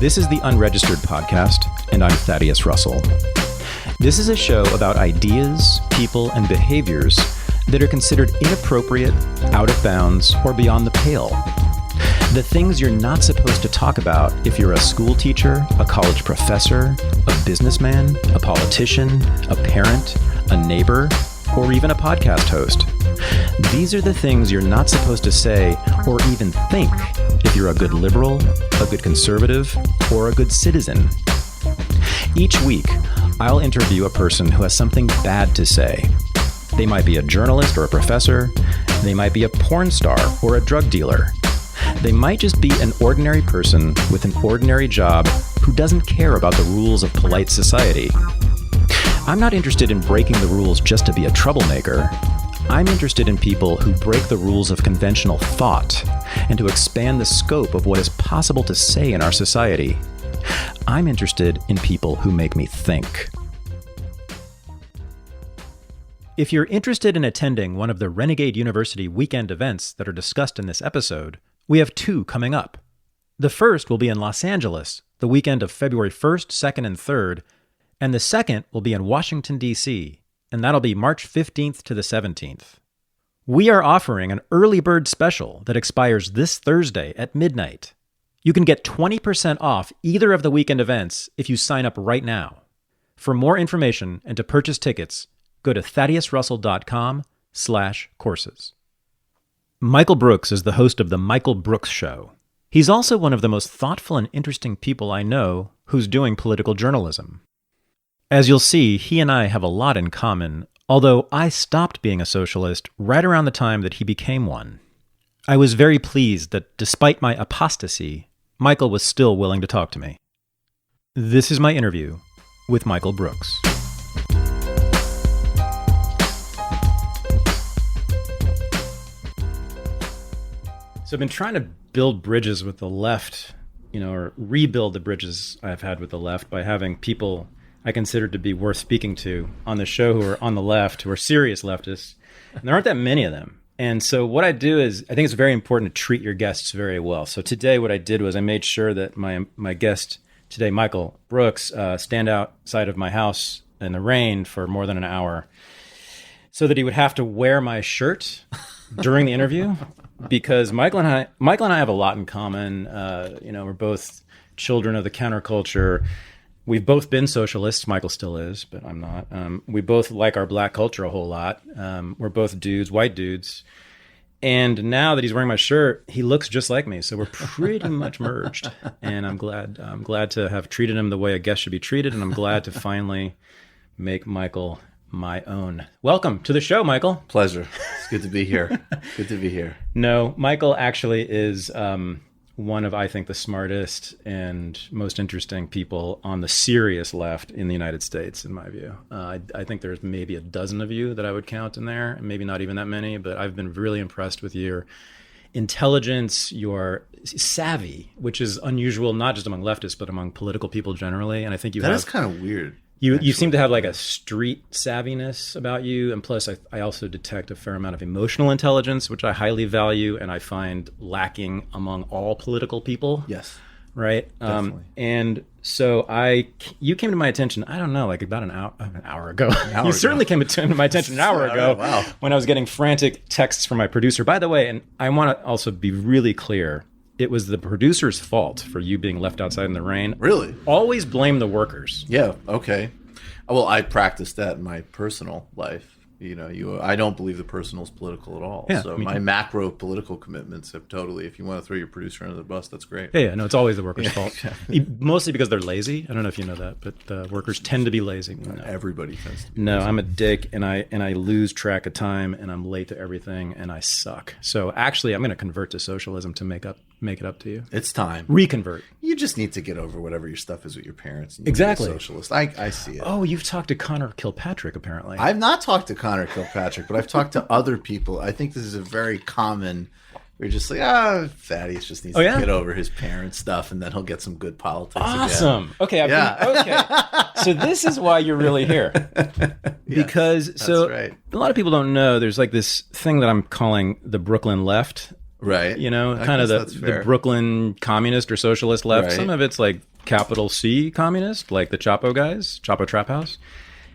This is the Unregistered podcast, and I'm Thaddeus Russell. This is a show about ideas, people, and behaviors that are considered inappropriate, out of bounds, or beyond the pale. The things you're not supposed to talk about if you're a school teacher, a college professor, a businessman, a politician, a parent, a neighbor, or even a podcast host. These are the things you're not supposed to say or even think if you're a good liberal, a good conservative, or a good citizen. Each week, I'll interview a person who has something bad to say. They might be a journalist or a professor. They might be a porn star or a drug dealer. They might just be an ordinary person with an ordinary job who doesn't care about the rules of polite society. I'm not interested in breaking the rules just to be a troublemaker. I'm interested in people who break the rules of conventional thought and to expand the scope of what is possible to say in our society. I'm interested in people who make me think. If you're interested in attending one of the Renegade University weekend events that are discussed in this episode, we have two coming up. The first will be in Los Angeles, the weekend of February 1st, 2nd, and 3rd, and the second will be in Washington, D.C., and that'll be March 15th to the 17th. We are offering an early bird special that expires this Thursday at midnight. You can get 20% off either of the weekend events if you sign up right now. For more information and to purchase tickets, go to thaddeusrussell.com/courses. Michael Brooks is the host of The Michael Brooks Show. He's also one of the most thoughtful and interesting people I know who's doing political journalism. As you'll see, he and I have a lot in common, although I stopped being a socialist right around the time that he became one. I was very pleased that despite my apostasy, Michael was still willing to talk to me. This is my interview with Michael Brooks. So I've been trying to build bridges with the left, or rebuild the bridges I've had with the left by having people I consider to be worth speaking to on the show who are on the left, who are serious leftists. And there aren't that many of them. And so what I do is, I think it's very important to treat your guests very well. So today what I did was I made sure that my guest today, Michael Brooks, stand outside of my house in the rain for more than an hour so that he would have to wear my shirt during the interview. Because Michael and I have a lot in common. We're both children of the counterculture. We've both been socialists. Michael still is, but I'm not. We both like our black culture a whole lot. We're both dudes, white dudes. And now that he's wearing my shirt, he looks just like me. So we're pretty much merged. And I'm glad to have treated him the way a guest should be treated. And I'm glad to finally make Michael my own. Welcome to the show, Michael. Pleasure. It's good to be here. Good to be here. No, Michael actually is one of, I think, the smartest and most interesting people on the serious left in the United States, in my view. I think there's maybe a dozen of you that I would count in there, maybe not even that many, but I've been really impressed with your intelligence, your savvy, which is unusual, not just among leftists, but among political people generally. And I think that is kind of weird. You seem to have like a street savviness about you. And plus, I also detect a fair amount of emotional intelligence, which I highly value and I find lacking among all political people. Yes. Right? Definitely. And so you came to my attention, I don't know, like about an hour ago. You certainly came to my attention an hour ago. Wow. When I was getting frantic texts from my producer. By the way, and I want to also be really clear, it was the producer's fault for you being left outside in the rain. Really? Always blame the workers. Yeah, okay. Well, I practiced that in my personal life. I don't believe the personal is political at all. Yeah, so my macro political commitments have totally, if you want to throw your producer under the bus, that's great. Yeah, no, it's always the workers' fault. Mostly because they're lazy. I don't know if you know that, but workers tend to be lazy. No. Everybody tends to be lazy. I'm a dick, and I lose track of time, and I'm late to everything, and I suck. So actually, I'm going to convert to socialism to make it up to you. It's time. Reconvert. You just need to get over whatever your stuff is with your parents. And exactly. Be a socialist. I see it. Oh, you've talked to Conor Kilpatrick, apparently. I've not talked to Conor Kilpatrick, but I've talked to other people. I think this is a very common. We're just like, Thaddeus just needs to get over his parents' stuff, and then he'll get some good politics. Awesome. Again. Okay. Okay. So this is why you're really here. Because so right. A lot of people don't know there's like this thing that I'm calling the Brooklyn left. Right. You know, I kind of guess the Brooklyn communist or socialist left. Right. Some of it's like capital C communist, like the Chapo guys, Chapo Trap House.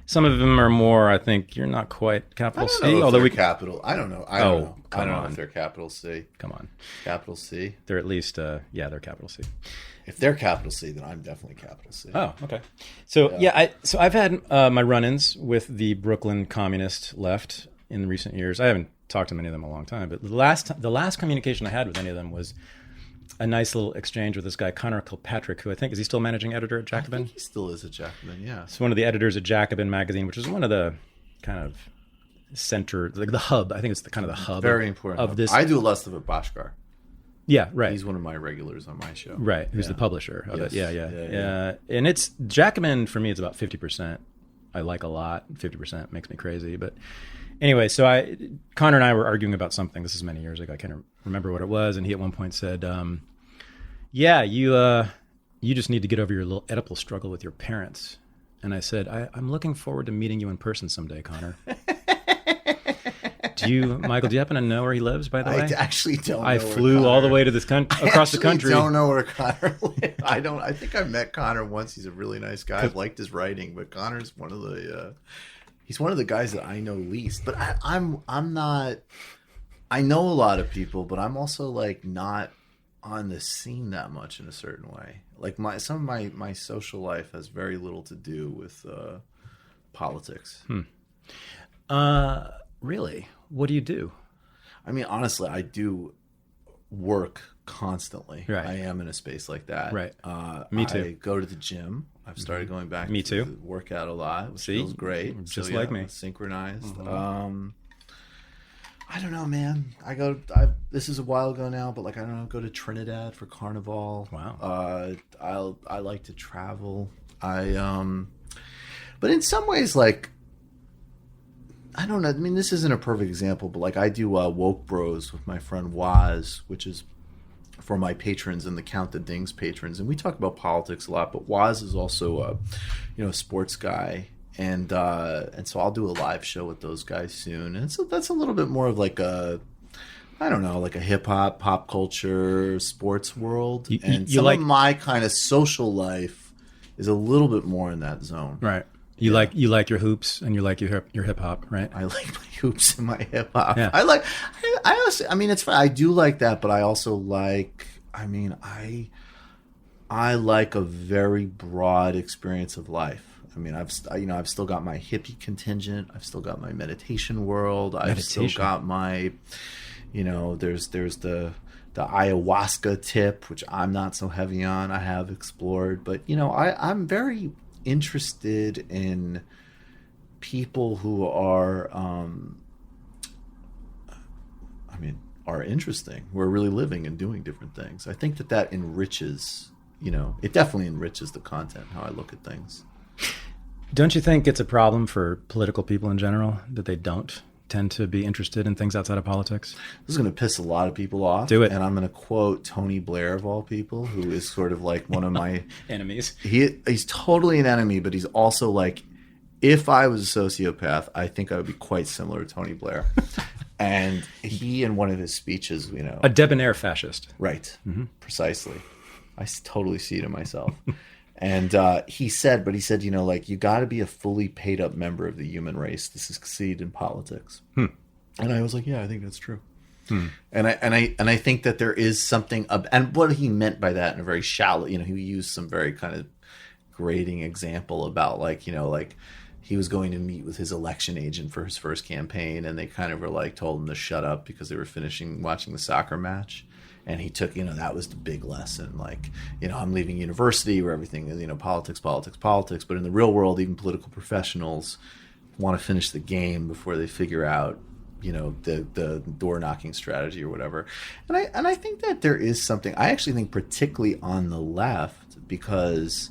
Some of them are more, I think, you're not quite capital C. Although capital, I don't know. I don't know. I don't know on. if they're capital C. Come on. Capital C. They're at least, they're capital C. If they're capital C, then I'm definitely capital C. Oh, okay. So so I've had my run-ins with the Brooklyn communist left in recent years. I haven't talked to many of them in a long time, but the last communication I had with any of them was a nice little exchange with this guy Conor Kilpatrick, who I think is he still managing editor at Jacobin? I think he still is at Jacobin. Yeah. He's one of the editors at Jacobin magazine, which is one of the kind of center, like the hub. I think it's the kind of the hub. Very important of this. I do a lot of Bhaskar. Yeah, right. He's one of my regulars on my show. Right, who's the publisher of it. Yes. Yeah. And it's Jacobin for me. It's about 50%. I like a lot. 50% makes me crazy. But anyway, so Connor and I were arguing about something. This is many years ago. I can't remember what it was. And he at one point said, "Yeah, you just need to get over your little Oedipal struggle with your parents." And I said, "I'm looking forward to meeting you in person someday, Connor." Michael, do you happen to know where he lives, by the way? I actually don't know. I flew all the way to this across the country. I don't know where Connor lives. I think I met Connor once. He's a really nice guy. I've liked his writing, but Connor's one of the he's one of the guys that I know least. But I'm not. I know a lot of people, but I'm also like not on the scene that much in a certain way. Like some of my social life has very little to do with politics. Really? What do you do? I mean, honestly, I do work constantly. Right. I am in a space like that. Right. Me too. I go to the gym. I've started going back. Me too. To work out a lot, which See? feels great. Just like me. Synchronized. I don't know, man. This is a while ago now, but like I don't know. Go to Trinidad for Carnival. Wow. I like to travel. But in some ways, like. I don't know. I mean, this isn't a perfect example, but like I do Woke Bros with my friend Waz, which is for my patrons and the Count the Dings patrons, and we talk about politics a lot. But Waz is also a sports guy, and so I'll do a live show with those guys soon, and so that's a little bit more of like a hip hop, pop culture, sports world, and some of my kind of social life is a little bit more in that zone, right? You like your hoops and you like your hip hop, right? I like my hoops and my hip hop. Yeah. I also, I mean, it's fine. I do like that, but I also like. I mean, I like a very broad experience of life. I mean, I've still got my hippie contingent. I've still got my meditation world. I've still got my, there's the ayahuasca tip, which I'm not so heavy on. I have explored, but I'm very interested in people who are interesting, who are really living and doing different things. I think that enriches, it definitely enriches the content, how I look at things. Don't you think it's a problem for political people in general that they don't tend to be interested in things outside of politics? This is going to piss a lot of people off. Do it. And I'm going to quote Tony Blair, of all people, who is sort of like one of my enemies. He's totally an enemy, but he's also like, if I was a sociopath, I think I would be quite similar to Tony Blair. And he, in one of his speeches, a debonair fascist. Right. Mm-hmm. Precisely. I totally see it in myself. And he said, you got to be a fully paid up member of the human race to succeed in politics. And I was like, yeah, I think that's true. And I think that there is something and what he meant by that in a very shallow, he used some very kind of grating example about he was going to meet with his election agent for his first campaign, and they kind of were told him to shut up because they were finishing watching the soccer match. And he took, that was the big lesson. I'm leaving university where everything is, politics. But in the real world, even political professionals want to finish the game before they figure out, the door knocking strategy or whatever. And I think that there is something, I actually think particularly on the left, because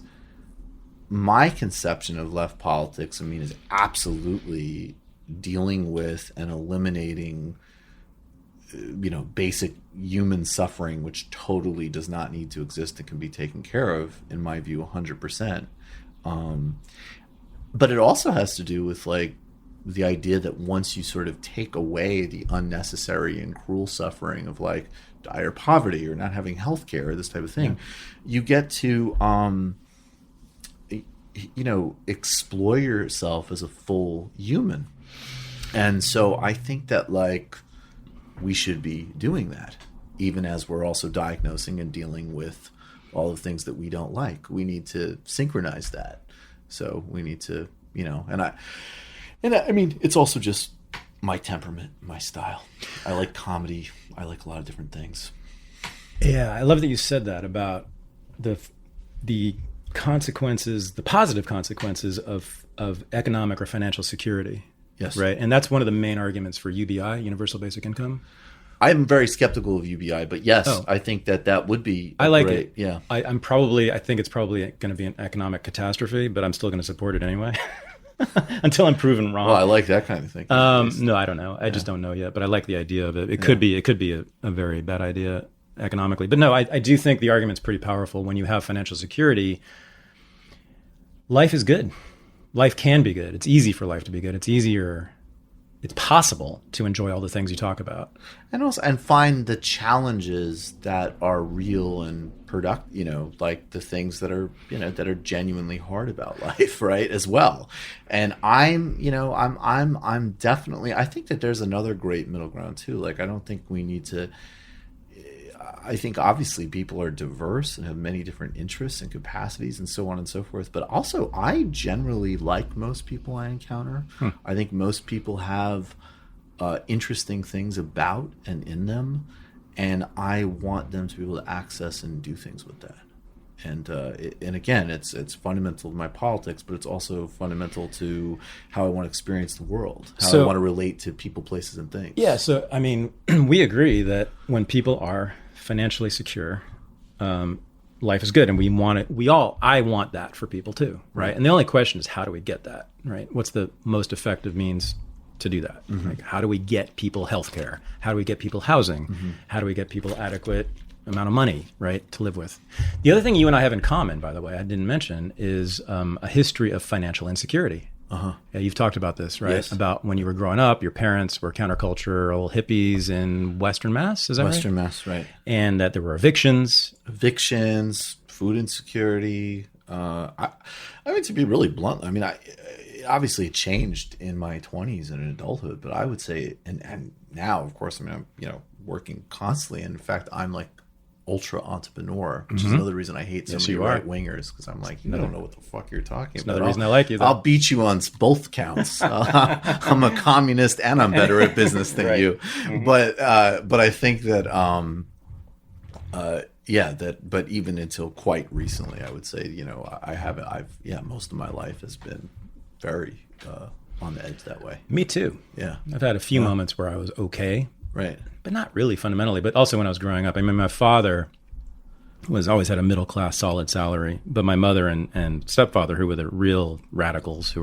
my conception of left politics, is absolutely dealing with and eliminating basic human suffering, which totally does not need to exist and can be taken care of, in my view, 100%. But it also has to do with the idea that once you sort of take away the unnecessary and cruel suffering of like dire poverty or not having health care or this type of thing, you get to explore yourself as a full human. And so I think that like we should be doing that, even as we're also diagnosing and dealing with all the things that we don't like. We need to synchronize that. So we need to, and I mean, it's also just my temperament, my style. I like comedy. I like a lot of different things. Yeah, I love that you said that about the consequences, the positive consequences of economic or financial security. Yes. Right. And that's one of the main arguments for UBI, universal basic income. I'm very skeptical of UBI, but yes, I think that would be great. It. Yeah. I think it's probably going to be an economic catastrophe, but I'm still going to support it anyway. Until I'm proven wrong. Well, I like that kind of thing. No, I don't know. I just don't know yet, but I like the idea of it. It could be a very bad idea economically. But no, I do think the argument's pretty powerful. When you have financial security, life is good. Life can be good. It's easy for life to be good. It's possible to enjoy all the things you talk about. And find the challenges that are real and like the things that are, that are genuinely hard about life, right, as well. And I'm definitely, I think that there's another great middle ground too. Like, I don't think we need to, I think obviously people are diverse and have many different interests and capacities and so on and so forth. But also, I generally like most people I encounter. I think most people have interesting things about and in them, and I want them to be able to access and do things with that. And again, it's fundamental to my politics, but it's also fundamental to how I want to experience the world, how I want to relate to people, places, and things. Yeah. So, I mean, we agree that when people are financially secure, life is good, and we want it. I want that for people too, right? And the only question is, how do we get that, right? What's the most effective means to do that? Like, how do we get people healthcare? How do we get people housing? How do we get people adequate amount of money, right, to live with? The other thing you and I have in common, by the way, I didn't mention, is a history of financial insecurity. Yeah, you've talked about this, right? Yes. About when you were growing up, your parents were countercultural hippies in Western Mass, is that Western right? Mass, right. And that there were evictions, food insecurity. I mean, to be really blunt, I mean, obviously it changed in my 20s and in adulthood, but I would say, and now, of course, I mean, I'm, working constantly. And in fact, I'm like ultra entrepreneur, which is another reason I hate so many right wingers, because I'm like, you don't know what the fuck you're talking about. Another reason I like you, though. I'll beat you on both counts. I'm a communist and I'm better at business than you. But I think that but even until quite recently, I would say, most of my life has been very on the edge that way. Me too. Yeah. I've had a few moments where I was okay. Right. But not really fundamentally. But also when I was growing up, I mean, my father always had a middle class, solid salary. But my mother and stepfather, who were the real radicals,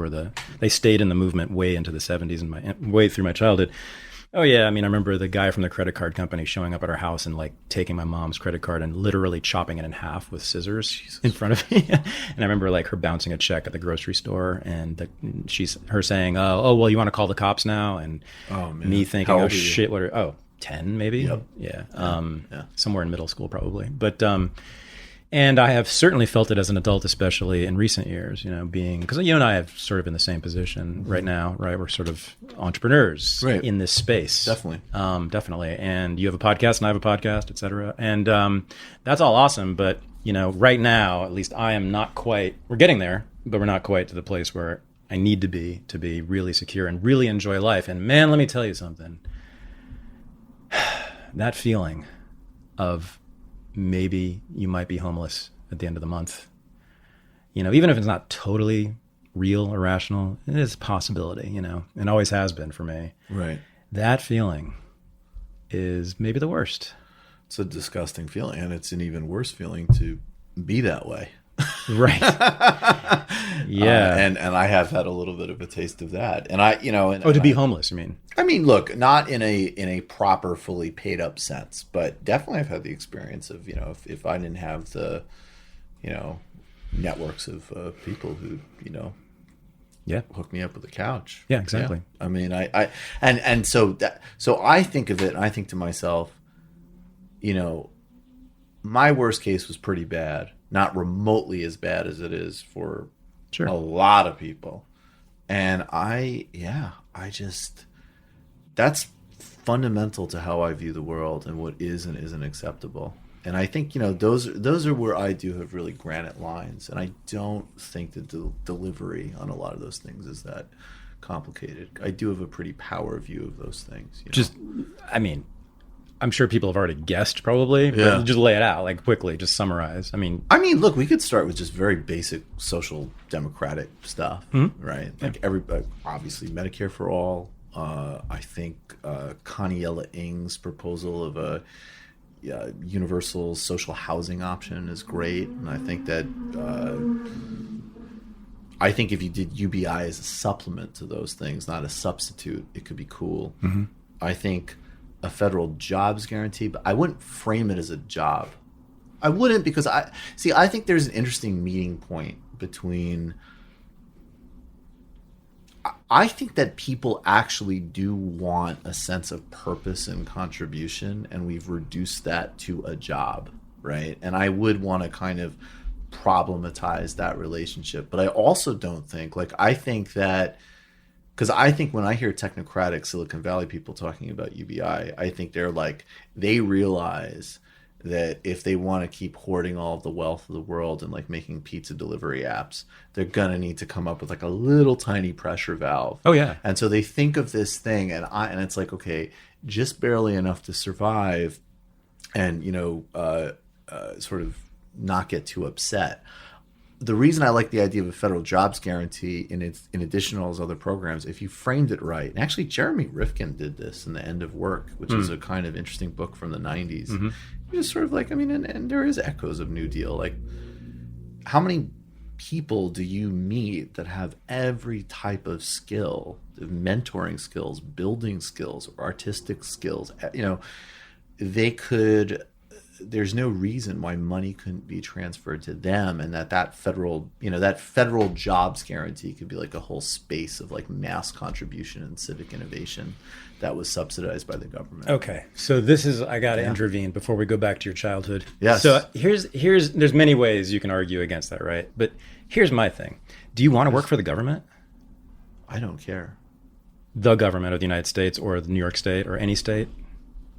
they stayed in the movement way into the 70s and way through my childhood. Oh yeah, I mean, I remember the guy from the credit card company showing up at our house and like taking my mom's credit card and literally chopping it in half with scissors in front of me. And I remember like her bouncing a check at the grocery store, and her saying, "Oh, well, you want to call the cops now?" And me thinking, "Oh shit, 10 maybe?" Yep. Yeah. Somewhere in middle school probably, but. And I have certainly felt it as an adult, especially in recent years, because you and I have sort of in the same position right now, right? We're sort of entrepreneurs in this space. Definitely. Definitely. And you have a podcast and I have a podcast, et cetera. And that's all awesome. But, right now, at least I am not quite, we're getting there, but we're not quite to the place where I need to be really secure and really enjoy life. And man, let me tell you something. That feeling of maybe you might be homeless at the end of the month. Even if it's not totally real or rational, it is a possibility, and always has been for me. Right. That feeling is maybe the worst. It's a disgusting feeling, and it's an even worse feeling to be that way. Right. Yeah. And I have had a little bit of a taste of that. And to be homeless, you mean? I mean, look, not in a proper, fully paid up sense, but definitely I've had the experience of, if I didn't have the, networks of people who, Yeah. Hook me up with a couch. Yeah, exactly. Yeah. I mean, so I think of it, and I think to myself, my worst case was pretty bad, not remotely as bad as it is for a lot of people. And that's fundamental to how I view the world and what is and isn't acceptable. And I think, those are where I do have really granite lines. And I don't think the delivery on a lot of those things is that complicated. I do have a pretty power view of those things. I'm sure people have already guessed probably, but just lay it out like quickly, just summarize. I mean, look, we could start with just very basic social democratic stuff, right? Like everybody, obviously Medicare for all. I think Connie Ng's proposal of a universal social housing option is great. And I think that if you did UBI as a supplement to those things, not a substitute, it could be cool. I think a federal jobs guarantee, but I wouldn't frame it as a job. I wouldn't, because I think there's an interesting meeting point between. I think that people actually do want a sense of purpose and contribution, and we've reduced that to a job, right? And I would want to kind of problematize that relationship. But I also don't think, because I think when I hear technocratic Silicon Valley people talking about UBI, I think they realize that if they want to keep hoarding all of the wealth of the world and making pizza delivery apps, they're going to need to come up with a little tiny pressure valve. Oh yeah. And so they think of this thing and it's okay, just barely enough to survive and, sort of not get too upset. The reason I like the idea of a federal jobs guarantee in addition to all those other programs, if you framed it right, and actually Jeremy Rifkin did this in The End of Work, which is a kind of interesting book from the 90s. Just sort of and there is echoes of New Deal. How many people do you meet that have every type of skill, mentoring skills, building skills, artistic skills? There's no reason why money couldn't be transferred to them, and that federal jobs guarantee could be a whole space of mass contribution and civic innovation that was subsidized by the government. Okay, so I got to intervene before we go back to your childhood. Yes. So there's many ways you can argue against that, right? But here's my thing: do you want to work for the government? I don't care. The government of the United States or the New York State or any state?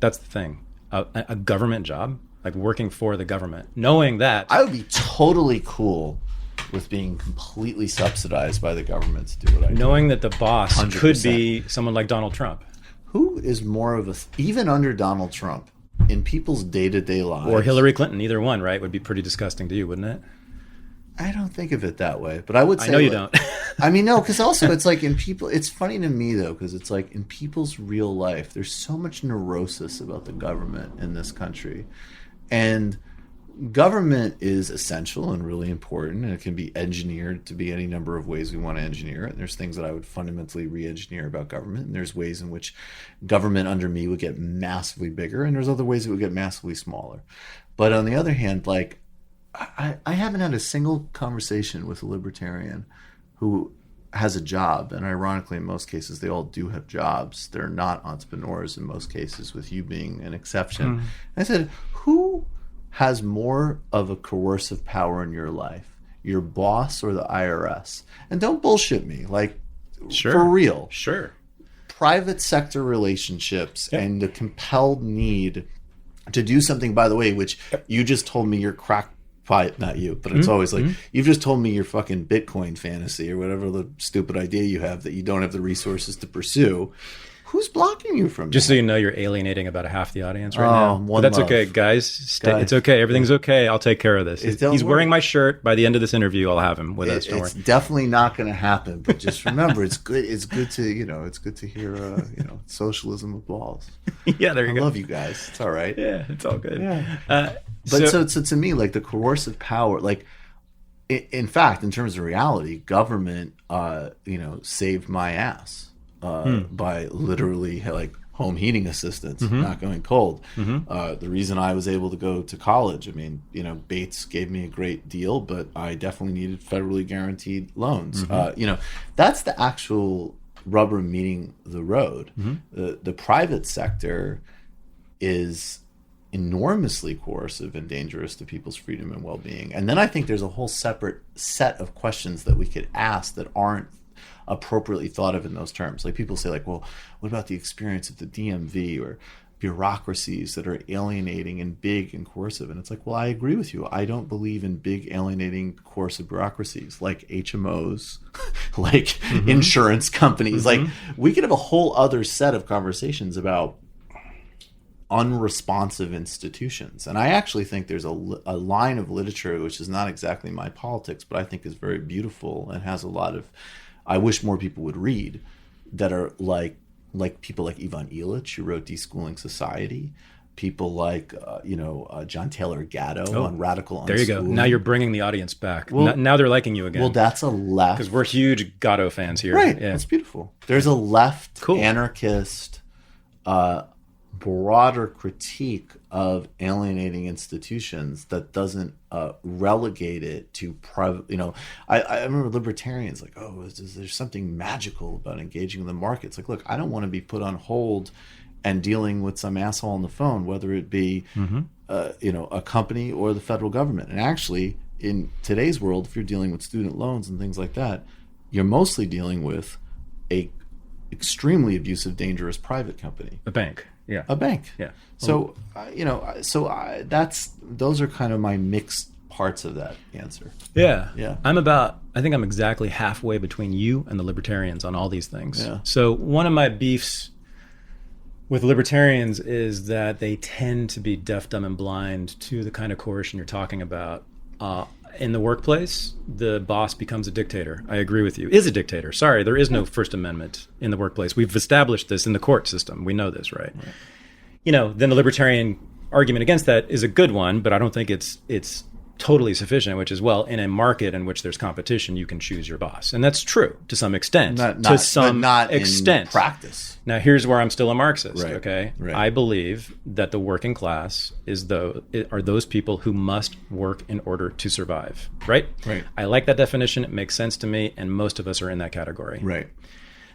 That's the thing. A government job, working for the government, knowing that I would be totally cool with being completely subsidized by the government to do what I do. Knowing that the boss 100%. Could be someone like Donald Trump. Who is more of even under Donald Trump, in people's day-to-day lives? Or Hillary Clinton, either one, right? Would be pretty disgusting to you, wouldn't it? I don't think of it that way, but I would say... I know you don't. No, because also it's in people... It's funny to me, though, because it's in people's real life, there's so much neurosis about the government in this country. And government is essential and really important, and it can be engineered to be any number of ways we want to engineer it. And there's things that I would fundamentally re-engineer about government, and there's ways in which government under me would get massively bigger, and there's other ways it would get massively smaller. But on the other hand, I haven't had a single conversation with a libertarian who has a job, and ironically in most cases they all do have jobs. They're not entrepreneurs in most cases, with you being an exception. I said, who has more of a coercive power in your life, your boss or the IRS? And don't bullshit me, sure. For real. Sure. Private sector relationships and the compelled need to do something, by the way, which you just told me your not you, but it's always you've just told me your fucking Bitcoin fantasy or whatever the stupid idea you have that you don't have the resources to pursue. Who's blocking you from Just that? so you know, you're alienating about half the audience right now. One But that's love. okay, guys. It's okay. Everything's okay. I'll take care of this. He's wearing my shirt. By the end of this interview, I'll have him with us. Don't It's worry. definitely not going to happen. But just remember, it's good. It's good to it's good to hear socialism with balls. Yeah, there you go. I love you guys. It's all right. Yeah, it's all good. Yeah. But so to me, the coercive power, in fact, in terms of reality, government, saved my ass by literally home heating assistance, not going cold. The reason I was able to go to college, I mean, you know, Bates gave me a great deal, but I definitely needed federally guaranteed loans. You know, that's the actual rubber meeting the road. The private sector is enormously coercive and dangerous to people's freedom and well-being. And then I think there's a whole separate set of questions that we could ask that aren't appropriately thought of in those terms. Like people say, like, well, what about the experience of the DMV or bureaucracies that are alienating and big and coercive? And it's like, well, I agree with you. I don't believe in big alienating coercive bureaucracies like HMOs, like insurance companies. Like we could have a whole other set of conversations about unresponsive institutions. And I actually think there's a line of literature, which is not exactly my politics, but I think is very beautiful and has a lot of, I wish more people would read, that are like people like Ivan Illich, who wrote Deschooling Society, people like John Taylor Gatto on radical unschooling. There you go. Now you're bringing the audience back. Well, now they're liking you again. Well, that's a left, because we're huge Gatto fans here. Right. Yeah. That's beautiful. There's a left anarchist broader critique of alienating institutions that doesn't relegate it to private. You know, I remember libertarians like, oh, is there something magical about engaging in the markets? Like, look, I don't want to be put on hold and dealing with some asshole on the phone, whether it be a company or the federal government. And actually, in today's world, if you're dealing with student loans and things like that, you're mostly dealing with a extremely abusive, dangerous private company, A bank. Yeah. A bank. Yeah. So, those are kind of my mixed parts of that answer. Yeah. Yeah. I think I'm exactly halfway between you and the libertarians on all these things. Yeah. So one of my beefs with libertarians is that they tend to be deaf, dumb, and blind to the kind of coercion you're talking about. In the workplace, the boss becomes a dictator. I agree with you. Is a dictator. Sorry, there is no First Amendment in the workplace. We've established this in the court system. We know this, right? You know, then the libertarian argument against that is a good one, but I don't think it's totally sufficient, which is, well, in a market in which there's competition, you can choose your boss. And that's true to some extent. Not extent. In practice. Now, here's where I'm still a Marxist, Right. okay? Right. I believe that the working class are those people who must work in order to survive, right? Right. I like that definition. It makes sense to me, and most of us are in that category. Right.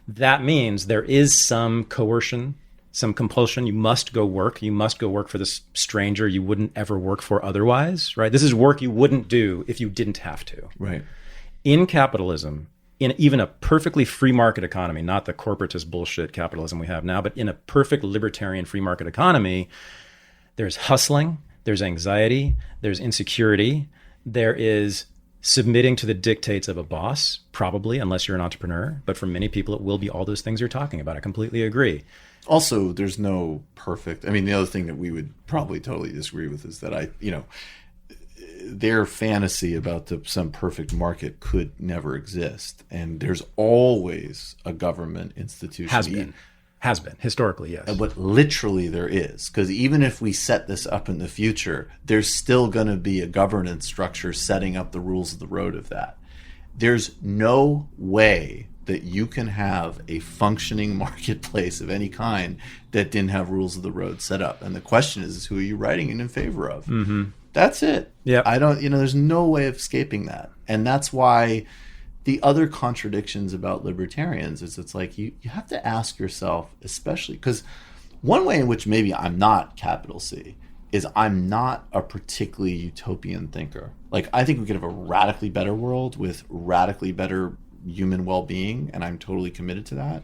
That means there is some coercion, some compulsion. You must go work. You must go work for this stranger you wouldn't ever work for otherwise, right? This is work you wouldn't do if you didn't have to. Right. In capitalism, in even a perfectly free market economy, not the corporatist bullshit capitalism we have now, but in a perfect libertarian free market economy, there's hustling, there's anxiety, there's insecurity, there is submitting to the dictates of a boss, probably, unless you're an entrepreneur. But for many people, it will be all those things you're talking about. I completely agree. Also, there's no perfect. I mean, the other thing that we would probably totally disagree with is that their fantasy about some perfect market could never exist, and there's always a government institution. Has been historically, yes. But literally there is, because even if we set this up in the future, there's still going to be a governance structure setting up the rules of the road of that. There's no way that you can have a functioning marketplace of any kind that didn't have rules of the road set up. And the question is who are you writing in favor of? Mm-hmm. That's it. Yeah. There's no way of escaping that. And that's why the other contradictions about libertarians is it's like you have to ask yourself, especially because one way in which maybe I'm not capital C is I'm not a particularly utopian thinker. Like, I think we could have a radically better world with radically better human well-being, and I'm totally committed to that.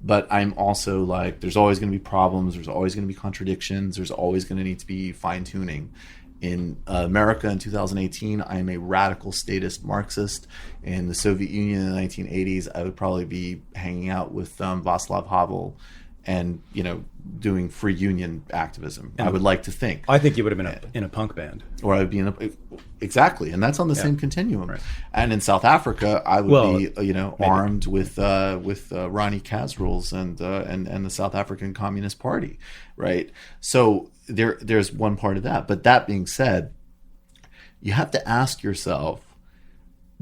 But I'm also like, there's always going to be problems, there's always going to be contradictions, there's always going to need to be fine-tuning. In America in 2018, I am a radical statist Marxist. In the Soviet Union in the 1980s, I would probably be hanging out with Václav Havel and, doing free union activism. And I would like to think. I think you would have been in a punk band. Or I would be exactly. And that's on the same continuum. Right. And in South Africa, I would be, armed with Ronnie Kasrils and the South African Communist Party, right? So there's one part of that. But that being said, you have to ask yourself,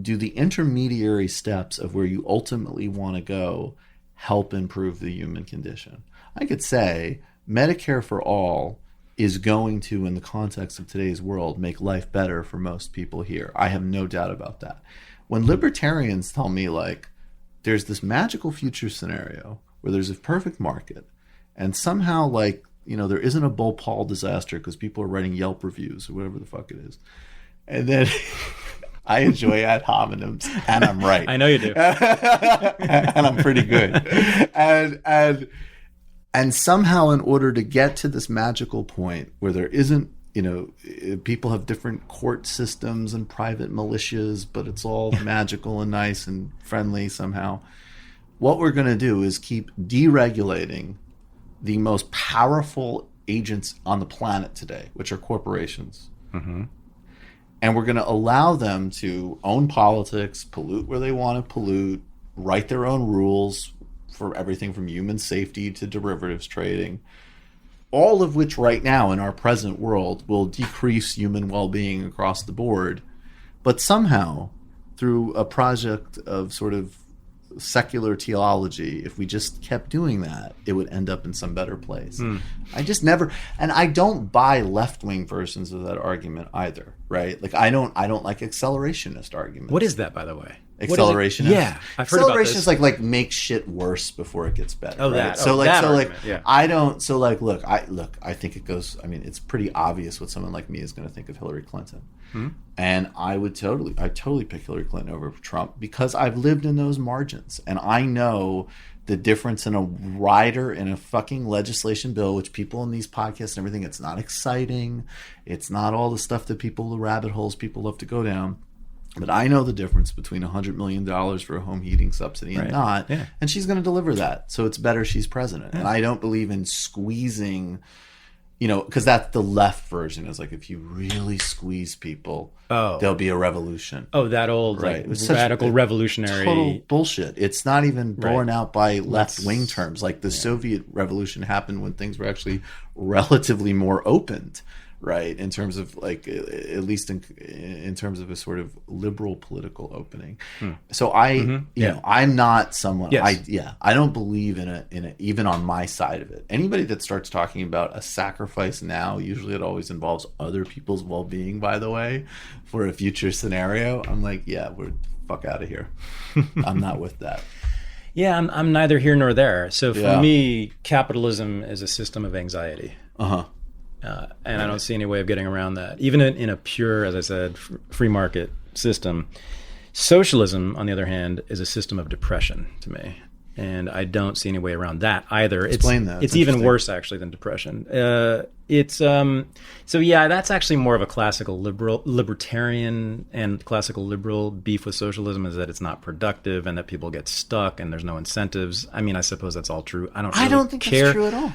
do the intermediary steps of where you ultimately want to go help improve the human condition. I could say Medicare for all is going to, in the context of today's world, make life better for most people here. I have no doubt about that. When libertarians tell me, like, there's this magical future scenario where there's a perfect market, and somehow, like, there isn't a Bhopal disaster because people are writing Yelp reviews or whatever the fuck it is. And then I enjoy ad hominems, and I'm right. I know you do. And I'm pretty good. And somehow, in order to get to this magical point where there isn't, people have different court systems and private militias, but it's all magical and nice and friendly somehow. What we're going to do is keep deregulating the most powerful agents on the planet today, which are corporations. Mm-hmm. And we're going to allow them to own politics, pollute where they want to pollute, write their own rules for everything from human safety to derivatives trading, all of which right now in our present world will decrease human well-being across the board. But somehow, through a project of sort of secular theology, if we just kept doing that, it would end up in some better place. I just never, and I don't buy left-wing versions of that argument either, right? Like I don't like accelerationist arguments. What is that, by the way? Acceleration. Yeah, I've heard about this. Acceleration is like make shit worse before it gets better. Oh, right? that. So that argument, yeah. I don't. So like, look, I think it goes. I mean, it's pretty obvious what someone like me is going to think of Hillary Clinton, and I totally pick Hillary Clinton over Trump because I've lived in those margins, and I know the difference in a rider in a fucking legislation bill, which people in these podcasts and everything, it's not exciting, it's not all the stuff that the rabbit holes people love to go down. But I know the difference between $100 million for a home heating subsidy and not. Yeah. And she's going to deliver that. So it's better she's president. Yeah. And I don't believe in squeezing, because that's the left version is like, if you really squeeze people, there'll be a revolution. Oh, that old radical revolutionary. Total bullshit. It's not even borne out by left-wing terms. Like the Soviet Revolution happened when things were actually relatively more opened. Right, in terms of like, at least in terms of a sort of liberal political opening. So I'm not someone. Yes. I don't believe in a even on my side of it. Anybody that starts talking about a sacrifice now, usually it always involves other people's well-being. By the way, for a future scenario, I'm like, we're fuck out of here. I'm not with that. Yeah, I'm neither here nor there. So for me, capitalism is a system of anxiety. And I don't see any way of getting around that. Even in a pure, as I said, free market system. Socialism, on the other hand, is a system of depression to me. And I don't see any way around that either. Explain that. It's even worse, actually, than depression. That's actually more of a classical libertarian and classical liberal beef with socialism is that it's not productive and that people get stuck and there's no incentives. I mean, I suppose that's all true. I don't think that's true at all.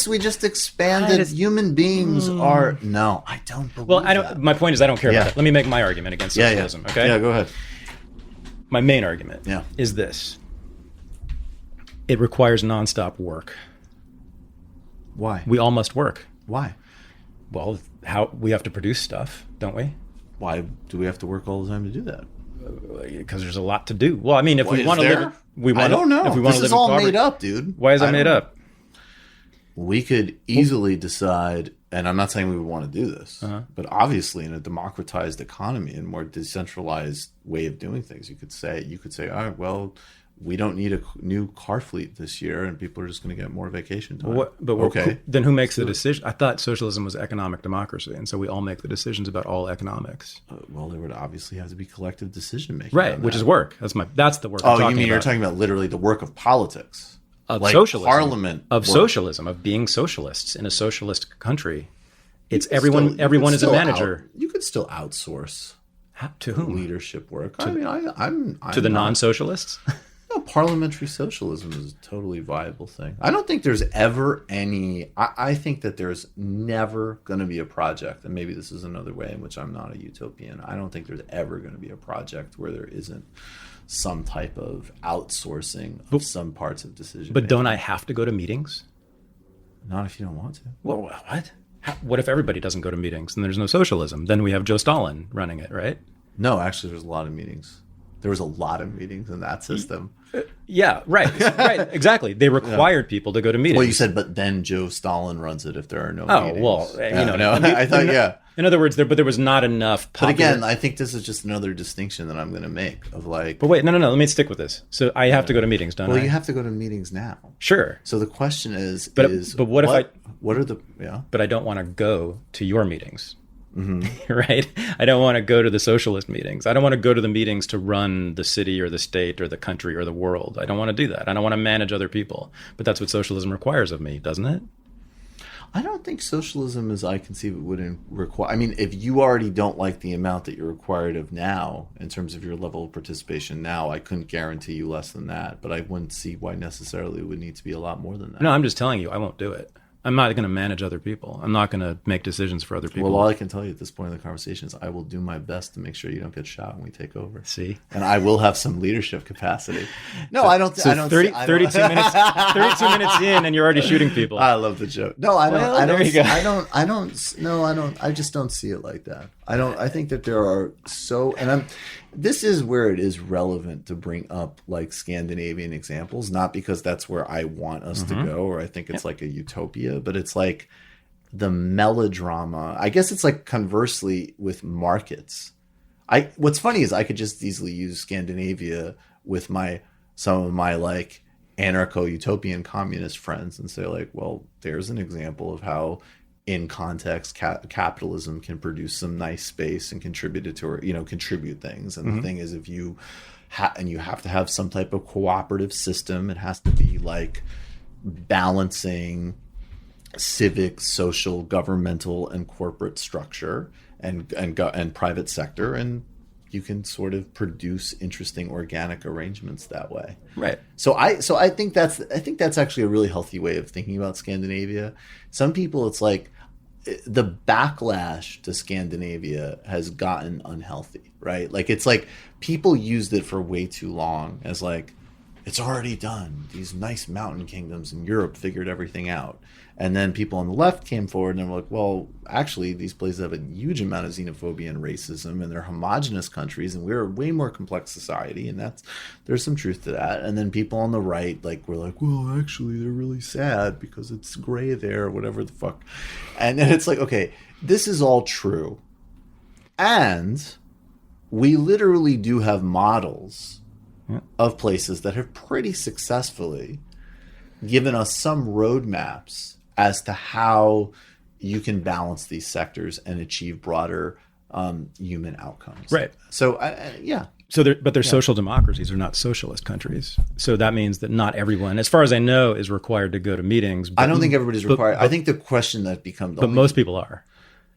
We just expanded. Human beings are no. I don't believe. That. My point is, I don't care about that. Let me make my argument against socialism. Okay. Yeah. Go ahead. My main argument is this. It requires nonstop work. Why? We all must work. Why? Well, we have to produce stuff, don't we? Why do we have to work all the time to do that? Because there's a lot to do. Well, I mean, if we want to live, I don't know. This is all made up, dude. Why is it made up? We could easily decide, and I'm not saying we would want to do this, but obviously in a democratized economy and more decentralized way of doing things, you could say, all right, well, we don't need a new car fleet this year, and people are just going to get more vacation time. Then who makes the decision? I thought socialism was economic democracy, and so we all make the decisions about all economics. Well, there would obviously have to be collective decision making, right? Which is work. That's the work. Oh, you mean you're talking about literally the work of politics, of like socialism, parliament, of socialism, of being socialists in a socialist country. It's everyone. Everyone is a manager. You could still outsource to whom leadership work. I'm to the non-socialists. No, parliamentary socialism is a totally viable thing. I don't think there's ever any... I think that there's never going to be a project, and maybe this is another way in which I'm not a utopian. I don't think there's ever going to be a project where there isn't some type of outsourcing of some parts of decision But don't I have to go to meetings? Not if you don't want to. Well, what? What if everybody doesn't go to meetings and there's no socialism? Then we have Joe Stalin running it, right? No, actually, there's a lot of meetings. There was a lot of meetings in that system. Yeah, right, exactly. They required people to go to meetings. Well, you said, but then Joe Stalin runs it if there are no meetings. Oh, well, no, I thought, yeah. In other words, there was not enough popular... But again, I think this is just another distinction that I'm going to make of like... But wait, no, let me stick with this. So I have to go to meetings, don't I? Well, you have to go to meetings now. Sure. So the question is... But what if What are the... Yeah. But I don't want to go to your meetings. Mm-hmm. Right? I don't want to go to the socialist meetings. I don't want to go to the meetings to run the city or the state or the country or the world. I don't want to do that. I don't want to manage other people. But that's what socialism requires of me, doesn't it? I don't think socialism, as I conceive it, would require... I mean, if you already don't like the amount that you're required of now, in terms of your level of participation now, I couldn't guarantee you less than that. But I wouldn't see why necessarily it would need to be a lot more than that. No, I'm just telling you, I won't do it. I'm not going to manage other people. I'm not going to make decisions for other people. Well, all I can tell you at this point in the conversation is I will do my best to make sure you don't get shot when we take over. See? And I will have some leadership capacity. No, so, I don't. So I don't 32 minutes. 32 minutes in, and you're already shooting people. I love the joke. No, I don't. Well, I don't. there you go. I don't. No, I don't. I just don't see it like that. I don't. I think that there are this is where it is relevant to bring up like Scandinavian examples, not because that's where I want us to go, or I think it's like a utopia, but it's like the melodrama. I guess it's like conversely with markets. What's funny is I could just easily use Scandinavia with some of my like anarcho-utopian communist friends and say like, well, there's an example of how in context capitalism can produce some nice space and contribute things. And the thing is, if you have to have some type of cooperative system, it has to be like balancing civic, social, governmental, and corporate structure and private sector, and you can sort of produce interesting organic arrangements that way. Right. So I think that's actually a really healthy way of thinking about Scandinavia. Some people, it's like the backlash to Scandinavia has gotten unhealthy, right? Like it's like people used it for way too long as like, it's already done. These nice mountain kingdoms in Europe figured everything out. And then people on the left came forward and were like, well, actually, these places have a huge amount of xenophobia and racism, and they're homogenous countries, and we're a way more complex society, and there's some truth to that. And then people on the right were like, well, actually, they're really sad because it's gray there, or whatever the fuck. And then it's like, okay, this is all true. And we literally do have models of places that have pretty successfully given us some roadmaps as to how you can balance these sectors and achieve broader human outcomes. Right. So, yeah. So, they're social democracies. They're not socialist countries. So that means that not everyone, as far as I know, is required to go to meetings. I don't think everybody's required. I think the question that becomes... But most people are.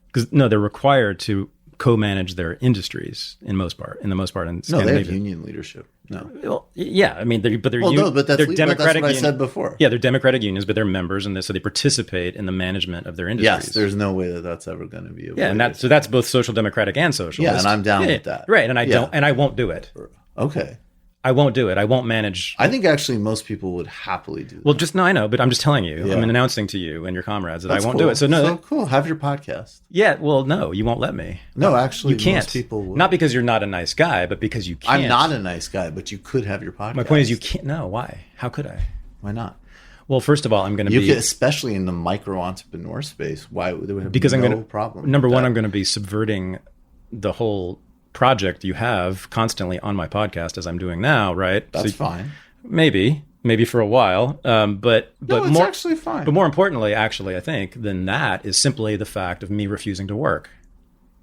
Because, no, they're required to co-manage their industries in the most part in Scandinavia. No, they have union leadership. No. Well, yeah, I mean, they're democratic. That's what I said before. Yeah, they're democratic unions, but they're members in this, so they participate in the management of their industries. Yes, there's no way that that's ever going to be avoided. Yeah, and that's both social democratic and socialist. Yeah, and I'm down with that. Right, and I won't do it. Okay. I won't do it. I won't manage. I think actually most people would happily do that. Well, just no, I know, but I'm just telling you. Yeah. I'm announcing to you and your comrades that I won't do it. So cool. Have your podcast. Yeah. Well, no, you won't let me. No, actually, you can't. Most people would. Not because you're not a nice guy, but because you can't. I'm not a nice guy, but you could have your podcast. My point is, you can't. No, why? How could I? Why not? Well, first of all, I'm going to be... especially in the micro entrepreneur space. Why there would have because no I'm gonna, problem? Number one, I'm going to be subverting the whole project you have constantly on my podcast as I'm doing now, right? That's fine. Maybe for a while, but it's more actually fine. But more importantly, actually, I think than that is simply the fact of me refusing to work.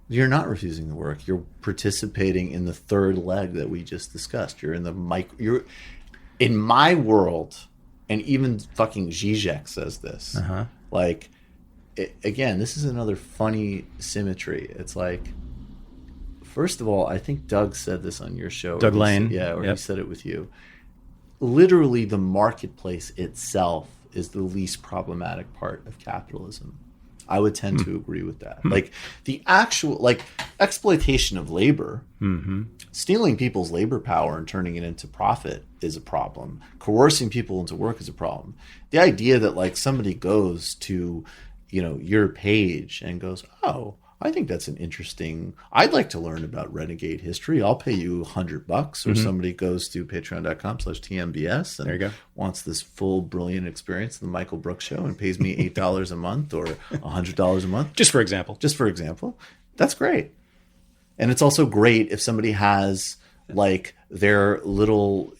You're not refusing to work. You're participating in the third leg that we just discussed. You're in the You're in my world, and even fucking Zizek says this. Like, again, this is another funny symmetry. It's like, first of all, I think Doug said this on your show. Doug Lane. He said it with you. Literally, the marketplace itself is the least problematic part of capitalism. I would tend to agree with that. Like the actual exploitation of labor, stealing people's labor power and turning it into profit is a problem. Coercing people into work is a problem. The idea that like somebody goes to, your page and goes, oh, I think that's an interesting. I'd like to learn about renegade history. I'll pay you $100, or somebody goes to patreon.com/TMBS and there you go. wants this full, brilliant experience of the Michael Brooks Show and pays me $8 a month or $100 a month. Just for example. That's great. And it's also great if somebody has like their little,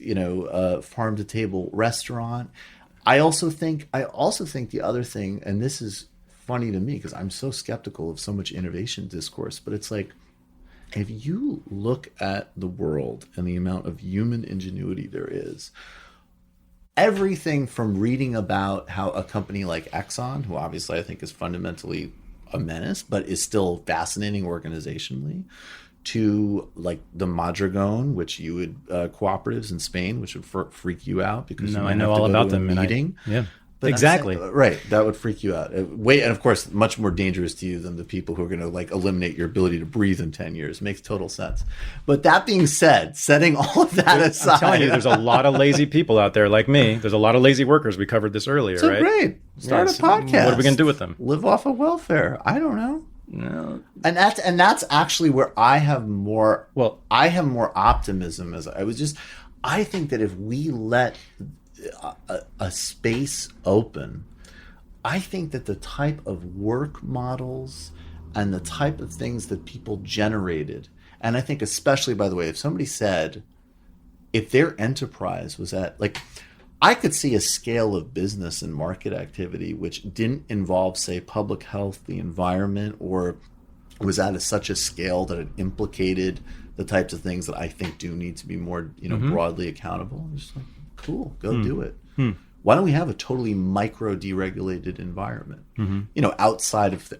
farm to table restaurant. I also think the other thing, and this is funny to me because I'm so skeptical of so much innovation discourse, but it's like, if you look at the world and the amount of human ingenuity there is, everything from reading about how a company like Exxon, who obviously I think is fundamentally a menace, but is still fascinating organizationally, to like the Madrigon, which you would cooperatives in Spain, which would freak you out because I know all about them. Meeting. But exactly. Right. That would freak you out. And of course, much more dangerous to you than the people who are going to like eliminate your ability to breathe in 10 years. Makes total sense. But that being said, setting all of that aside. I'm telling you, there's a lot of lazy people out there like me. There's a lot of lazy workers. We covered this earlier, so right? Great. Start a podcast. What are we going to do with them? Live off of welfare. I don't know. No. And that's actually where I have more optimism. I think that if we let a space open, I think that the type of work models and the type of things that people generated, and I think especially, by the way, if somebody said, if their enterprise was at, like, I could see a scale of business and market activity which didn't involve, say, public health, the environment, or was at such a scale that it implicated the types of things that I think do need to be more, broadly accountable. I'm just like, cool, go do it. Why don't we have a totally micro deregulated environment? Outside of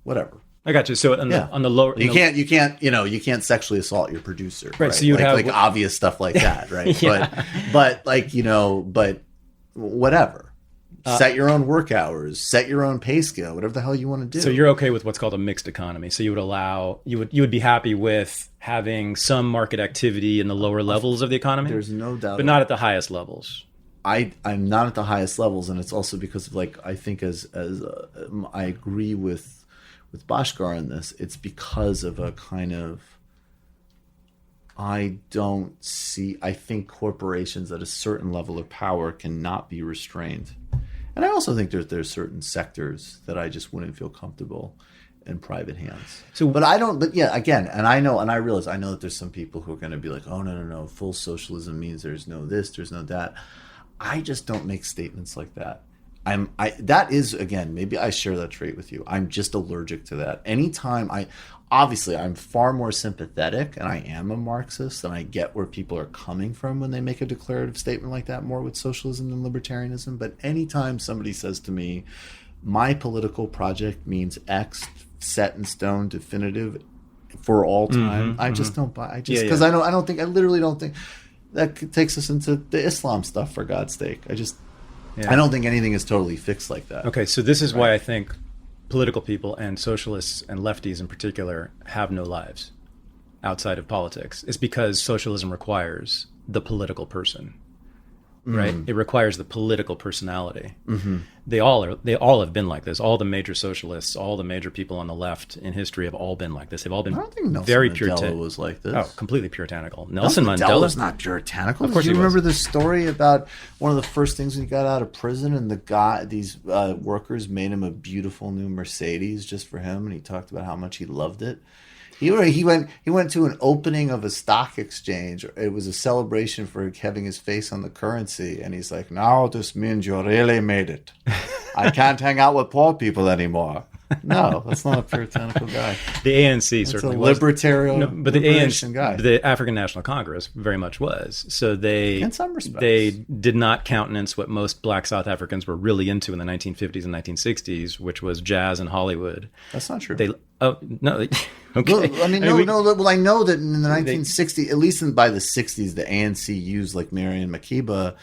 whatever. I got you. So on the lower, you can't sexually assault your producer, right? So you'd have like obvious stuff like that, right? Yeah. but whatever. Set your own work hours, set your own pay scale, whatever the hell you want to do. So you're okay with what's called a mixed economy. So you would be happy with having some market activity in the lower levels of the economy. There's no doubt, but not at the highest levels. I'm not at the highest levels, and it's also because of, like, I think as I agree with Bhaskar on this, it's because of a kind of, I think corporations at a certain level of power cannot be restrained. And I also think there's certain sectors that I just wouldn't feel comfortable in private hands. And I realize that there's some people who are going to be like, oh, no, full socialism means there's no this, there's no that. I just don't make statements like that. That is, again, maybe I share that trait with you. I'm just allergic to that. Anytime I'm far more sympathetic, and I am a Marxist, and I get where people are coming from when they make a declarative statement like that, more with socialism than libertarianism. But anytime somebody says to me, my political project means X, set in stone, definitive for all time, I just don't buy. Because I literally don't think that takes us into the Islam stuff, for God's sake. I don't think anything is totally fixed like that. Okay, so this is why I think political people and socialists and lefties in particular have no lives outside of politics. It's because socialism requires the political person, right? It requires the political personality. They all have been like this. All the major socialists, all the major people on the left in history have all been like this. They've all been I don't think Nelson very Mandela puritanical. was like this. Oh, completely puritanical. Nelson Mandela was not puritanical. Of course Do you he was. remember the story about one of the first things when he got out of prison, and these workers made him a beautiful new Mercedes just for him, and he talked about how much he loved it. He went to an opening of a stock exchange. It was a celebration for having his face on the currency, and he's like, "Now this means you really made it. I can't hang out with poor people anymore." No, that's not a puritanical guy. The ANC certainly was. Libertarian, but the ANC guy. The African National Congress very much was. So in some respects, they did not countenance what most Black South Africans were really into in the 1950s and 1960s, which was jazz and Hollywood. That's not true. No. Okay. Well, I know that in the 1960s, at least by the 60s, the ANC used like Marion Makiba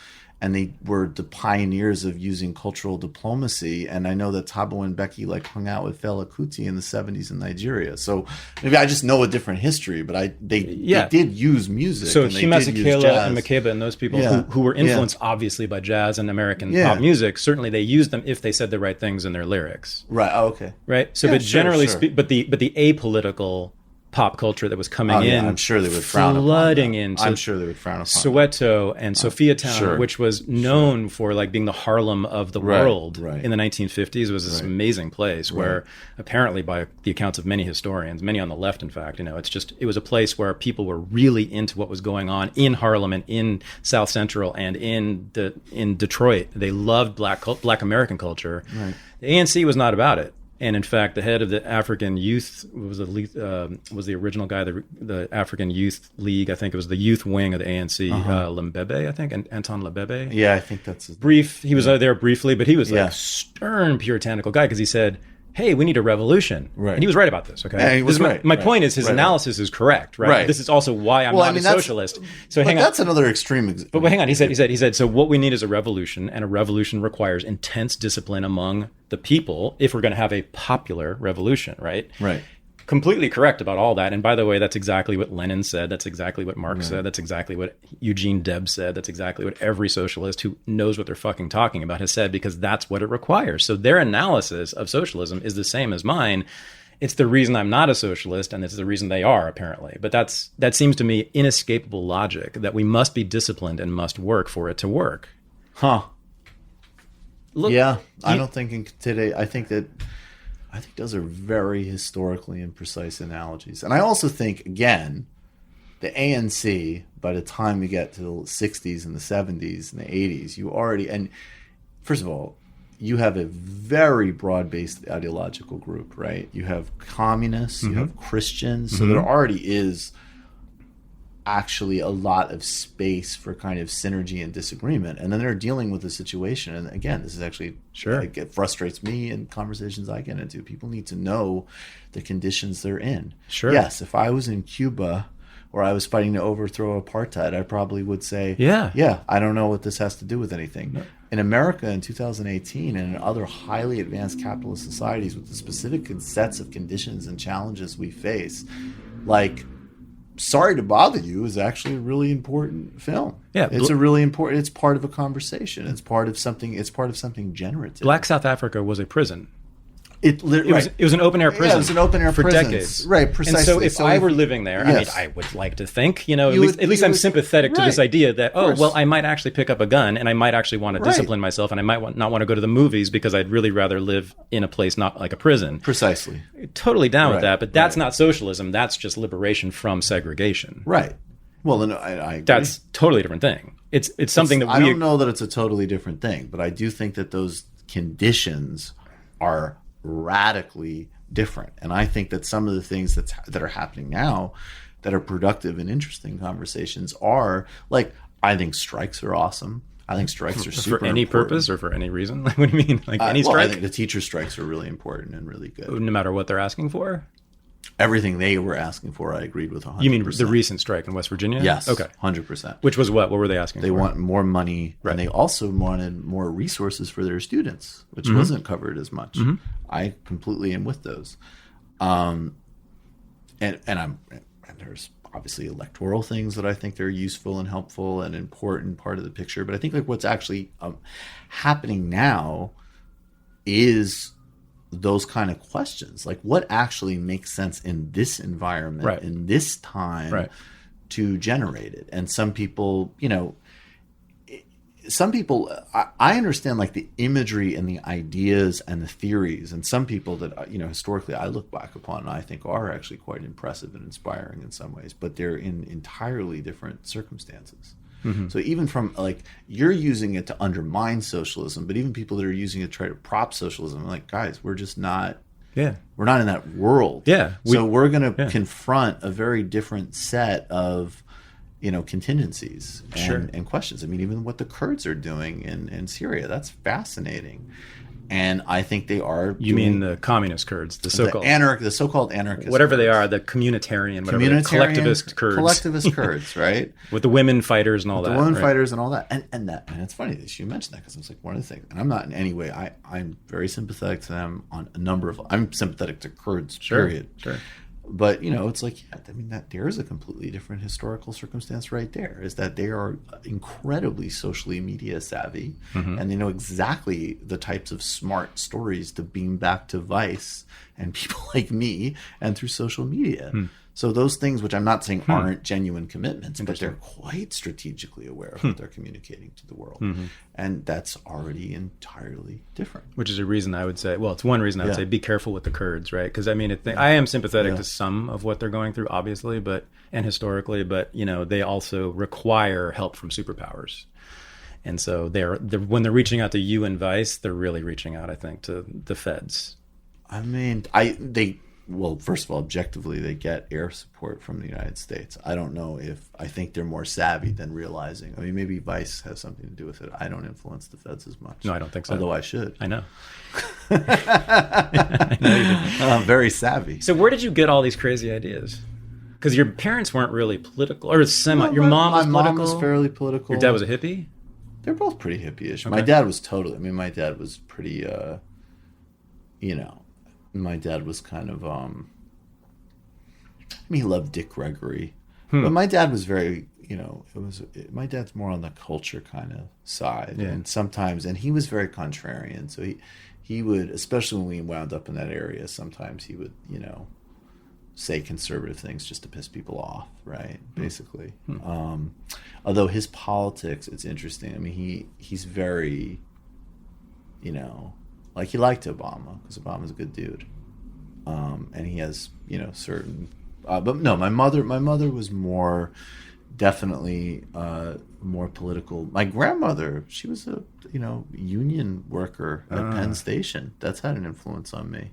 and they were the pioneers of using cultural diplomacy. And I know that Thabo Mbeki like hung out with Fela Kuti in the 70s in Nigeria. So maybe I just know a different history, but they did use music. So and they Chima did use Sekela jazz. and Makeba and those people who were influenced obviously by jazz and American pop music, certainly they used them if they said the right things in their lyrics. Right. Oh, okay. Right. So, but generally, but the apolitical pop culture that was coming in, I'm sure they would frown flooding upon that. into I'm sure they would frown upon Soweto and Sophiatown, which was known for like being the Harlem of the world in the 1950s. It was this amazing place where apparently, by the accounts of many historians, many on the left, in fact, it was a place where people were really into what was going on in Harlem and in South Central and in Detroit. They loved Black American culture. Right. The ANC was not about it. And in fact, the head of the African Youth was the original guy, the African Youth League. I think it was the youth wing of the ANC. Lembebe, I think, and Anton Lembebe. Yeah, I think that's his name. He was there briefly, but he was like stern puritanical guy because he said, hey, we need a revolution. Right. And he was right about this, okay? Yeah, he was right. My point is his analysis is correct, right? This is also why I'm not a socialist. So hang on. That's another extreme example. But hang on. He said, so what we need is a revolution, and a revolution requires intense discipline among the people if we're going to have a popular revolution, right? Right. Completely correct about all that. And by the way, that's exactly what Lenin said. That's exactly what Marx said. That's exactly what Eugene Debs said. That's exactly what every socialist who knows what they're fucking talking about has said, because that's what it requires. So their analysis of socialism is the same as mine. It's the reason I'm not a socialist, and it's the reason they are, apparently. But that seems to me inescapable logic, that we must be disciplined and must work for it to work. Huh. Look, I don't think today, I think those are very historically imprecise analogies. And I also think, again, the ANC, by the time we get to the 60s and the 70s and the 80s, and first of all, you have a very broad-based ideological group, right? You have communists, you have Christians, so there already is actually a lot of space for kind of synergy and disagreement. And then they're dealing with the situation. And again, this is actually, it frustrates me in conversations I get into. People need to know the conditions they're in. Sure. Yes, if I was in Cuba or I was fighting to overthrow apartheid, I probably would say, I don't know what this has to do with anything. No. In America in 2018 and in other highly advanced capitalist societies with the specific sets of conditions and challenges we face, like, Sorry to Bother You is actually a really important film. Yeah, it's a really important. It's part of a conversation. It's part of something. It's part of something generative. Black South Africa was a prison. It was an open air prison. Yeah, it was an open air for prison. Decades. Right, precisely. And so if I were living there, I mean, I would like to think, at least I'm sympathetic to this idea that, I might actually pick up a gun and I might actually want to discipline myself, and I might not want to go to the movies because I'd really rather live in a place not like a prison. Precisely. Totally down with that, but that's not socialism. That's just liberation from segregation. Right. Well, then I agree. That's a totally different thing. It's something that I don't know that it's a totally different thing, but I do think that those conditions are radically different. And I think that some of the things that are happening now that are productive and interesting conversations are, like, I think strikes are awesome. I think strikes are super for any important. Purpose or for any reason. What do you mean? Like any strike? I think the teacher strikes are really important and really good. No matter what they're asking for? Everything they were asking for, I agreed with 100%. You mean the recent strike in West Virginia? Yes. Okay. 100%. Which was what? What were they asking for? They want more money, and they also wanted more resources for their students, which wasn't covered as much. I completely am with those. And there's obviously electoral things that I think are useful and helpful and important part of the picture. But I think like what's actually happening now is those kind of questions, like what actually makes sense in this environment, in this time, to generate it. And some people, I understand like the imagery and the ideas and the theories, and some people that, historically I look back upon and I think are actually quite impressive and inspiring in some ways, but they're in entirely different circumstances. So even from like, you're using it to undermine socialism, but even people that are using it to try to prop socialism, I'm like, guys, we're just not, we're not in that world. So we're going to confront a very different set of, contingencies and questions. I mean, even what the Kurds are doing in Syria, that's fascinating. And I think they are. You mean the communist Kurds, the so-called anarchists, whatever they are, the communitarian, collectivist Kurds, collectivist Kurds, right? With the women fighters and all that, the women fighters and all that, and it's funny that you mentioned that, because it's like one of the things, and I'm not in any way. I'm very sympathetic to them on a number of. I'm sympathetic to Kurds, period. Sure. But it's like, yeah, I mean, that there is a completely different historical circumstance right there. Is that they are incredibly socially media savvy, and they know exactly the types of smart stories to beam back to Vice and people like me, and through social media. So those things, which I'm not saying aren't genuine commitments, but they're quite strategically aware of what they're communicating to the world. And that's already entirely different. Which is a reason I would say, well, it's one reason I would say be careful with the Kurds, right? Because I mean, I am sympathetic to some of what they're going through, obviously, and historically, but they also require help from superpowers. And so they're when they're reaching out to you and Vice, they're really reaching out, I think, to the feds. I mean, well, first of all, objectively, they get air support from the United States. I don't know I think they're more savvy than realizing. I mean, maybe Vice has something to do with it. I don't influence the feds as much. No, I don't think so. Although I should. I know. I know you do. I'm very savvy. So where did you get all these crazy ideas? Because your parents weren't really political, or your mom was political? My mom was fairly political. Your dad was a hippie? They're both pretty hippie-ish. Okay. My dad was my dad was pretty, my dad was kind of, he loved Dick Gregory. But my dad was very, my dad's more on the culture kind of side. Yeah. And sometimes, and he was very contrarian. So he would, especially when we wound up in that area, sometimes he would, say conservative things just to piss people off, right? Basically. Although his politics, it's interesting. I mean, he's very, like he liked Obama because Obama's a good dude. And he has, certain, but no, my mother was more, definitely more political. My grandmother, she was a, union worker at Penn Station. That's had an influence on me.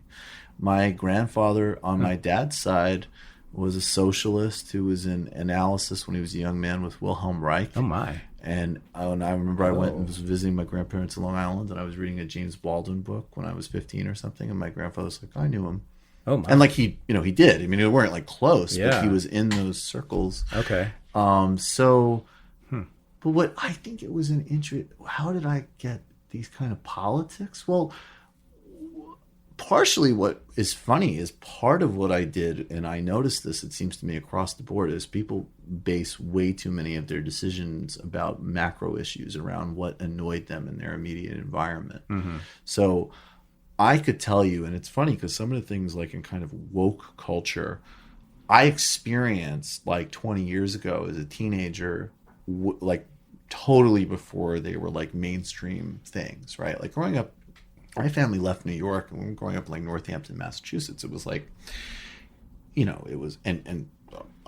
My grandfather on my dad's side was a socialist who was in analysis when he was a young man with Wilhelm Reich. Oh my. And I remember I went and was visiting my grandparents in Long Island, and I was reading a James Baldwin book when I was 15 or something, and my grandfather was like, I knew him. Oh my. And like he did. I mean, we weren't like close, but he was in those circles. Okay. But what I think it was an interest, how did I get these kind of politics? Well, partially what is funny is part of what I did, and I noticed this, it seems to me across the board, is people base way too many of their decisions about macro issues around what annoyed them in their immediate environment. So I could tell you, and it's funny because some of the things like in kind of woke culture, I experienced like 20 years ago as a teenager, like totally before they were like mainstream things, right? Like growing up, my family left New York, and when we were growing up in like Northampton, Massachusetts, it was like, it was, and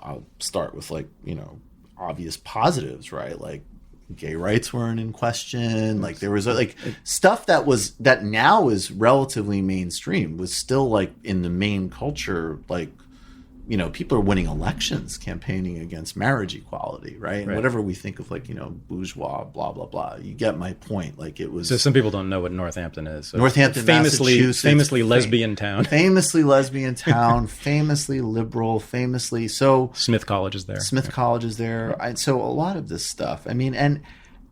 I'll start with like, obvious positives, right? Like gay rights weren't in question. Like there was like stuff that now is relatively mainstream was still like in the main culture, like, people are winning elections campaigning against marriage equality, right? And whatever we think of like, bourgeois, blah, blah, blah. You get my point. Like it was. So some people don't know what Northampton is. So Northampton, Massachusetts. Famously lesbian town. Famously lesbian town, famously liberal, famously. So Smith College is there. And so a lot of this stuff, I mean, and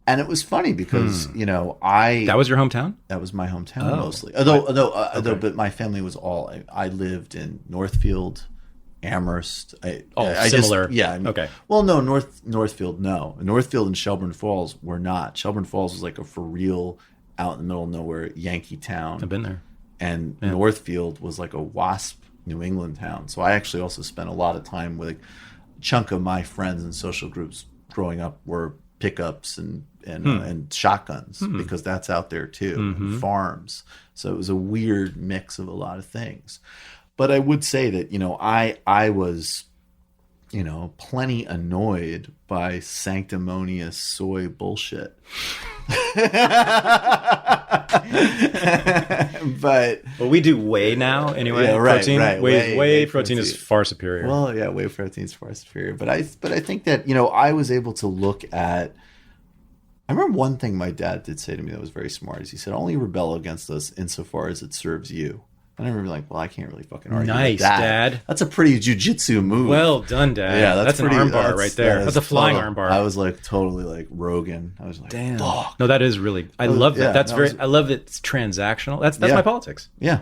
it was funny because, that was your hometown? That was my hometown mostly. Although, but my family was I lived in Northfield, Amherst. Similar. Okay. Well, no, Northfield, no. Northfield and Shelburne Falls were not. Shelburne Falls was like a for real, out in the middle of nowhere Yankee town. I've been there. And Northfield was like a WASP New England town. So I actually also spent a lot of time with a chunk of my friends and social groups growing up were pickups and shotguns because that's out there too, and farms. So it was a weird mix of a lot of things. But I would say that, I was, plenty annoyed by sanctimonious soy bullshit. But we do whey now anyway. Yeah, right, protein. Right. Whey protein is far superior. Well, yeah, whey protein is far superior. But I think that, I was able to look at, I remember one thing my dad did say to me that was very smart. Is he said, only rebel against us insofar as it serves you. And I remember like, well, I can't really fucking argue with that. Dad. That's a pretty jujitsu move. Well done, Dad. Yeah, that's an armbar right there. That's a flying armbar. I was like totally like Rogan. I was like, damn. Fuck. No, that is really, I love that. That's very, I love it's transactional. That's my politics. Yeah.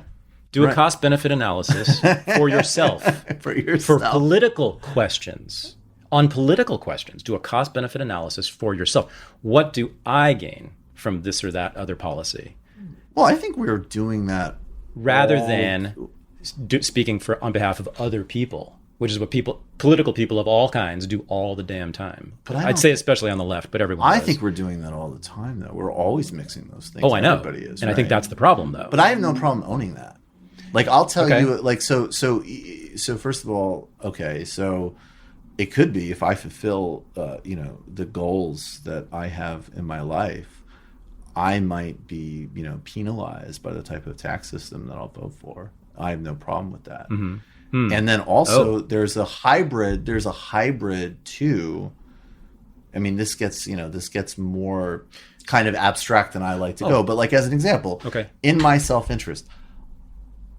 Do a cost-benefit analysis for yourself. For political questions. On political questions, do a cost-benefit analysis for yourself. What do I gain from this or that other policy? Well, I think we were doing that. Rather than speaking on behalf of other people, which is what political people of all kinds do all the damn time. But I'd say especially on the left, but everyone does. I think we're doing that all the time, though. We're always mixing those things. Oh, I know. Everybody is, and I think that's the problem, though. But I have no problem owning that. Like, I'll tell you, like, so first of all, okay, so it could be if I fulfill, the goals that I have in my life, I might be, penalized by the type of tax system that I'll vote for. I have no problem with that. Mm-hmm. And then also there's a hybrid too. I mean, this gets more kind of abstract than I like to go. But like, as an example, in my self-interest,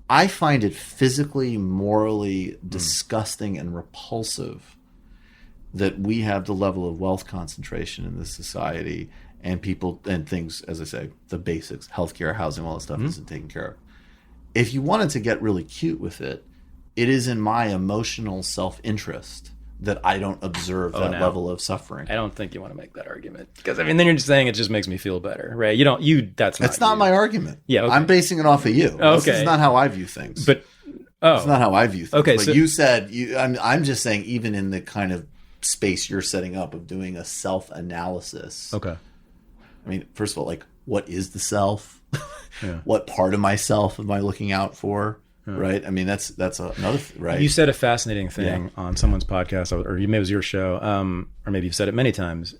I find it physically, morally disgusting and repulsive that we have the level of wealth concentration in this society and people and things, as I say, the basics, healthcare, housing, all that stuff isn't taken care of. If you wanted to get really cute with it, it is in my emotional self-interest that I don't observe that level of suffering. I don't think you want to make that argument because then you're just saying it just makes me feel better, right? That's not my argument. Yeah, okay. I'm basing it off of you. This is not how I view things. But it's not how I view things. Okay, but you said I'm just saying, even in the kind of space you're setting up of doing a self-analysis. Okay. I mean, first of all, like, what is the self? What part of myself am I looking out for? Right. I mean, that's another right. You said a fascinating thing on someone's podcast, or maybe it was your show, or maybe you've said it many times,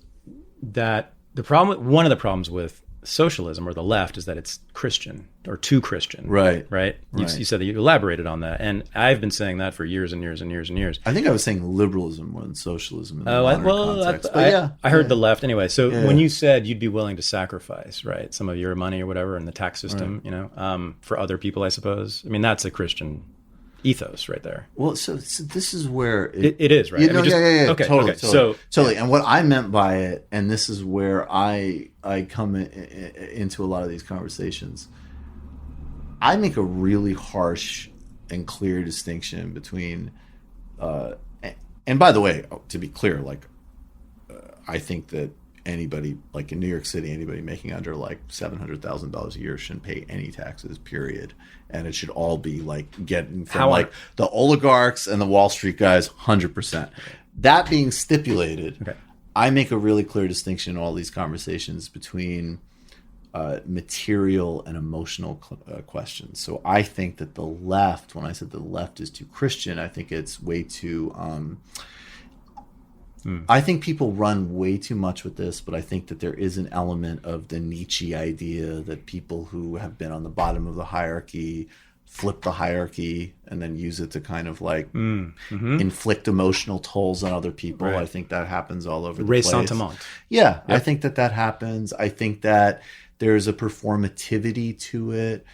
that one of the problems with socialism or the left is that it's Christian or too Christian. Right. You said that you elaborated on that, and I've been saying that for years and years and years and years. I think I was saying liberalism more than socialism in the modern context. I heard the left anyway. So when you said you'd be willing to sacrifice, right, some of your money or whatever in the tax system, for other people, I suppose. I mean, that's a Christian ethos right there. Well, so this is where it is, right? Okay, totally. So totally. And what I meant by it, and this is where I come into a lot of these conversations, I make a really harsh and clear distinction between, and by the way, to be clear, like, I think that anybody, like in New York City, anybody making under like $700,000 a year shouldn't pay any taxes, period. And it should all be like getting from like the oligarchs and the Wall Street guys, 100%. That being stipulated, I make a really clear distinction in all these conversations between material and emotional questions. So I think that the left, when I said the left is too Christian, I think it's way too... I think people run way too much with this, but I think that there is an element of the Nietzsche idea that people who have been on the bottom of the hierarchy flip the hierarchy and then use it to kind of like inflict emotional tolls on other people. Right. I think that happens all over the place. Ressentiment. Yeah, yep. I think that happens. I think that there's a performativity to it,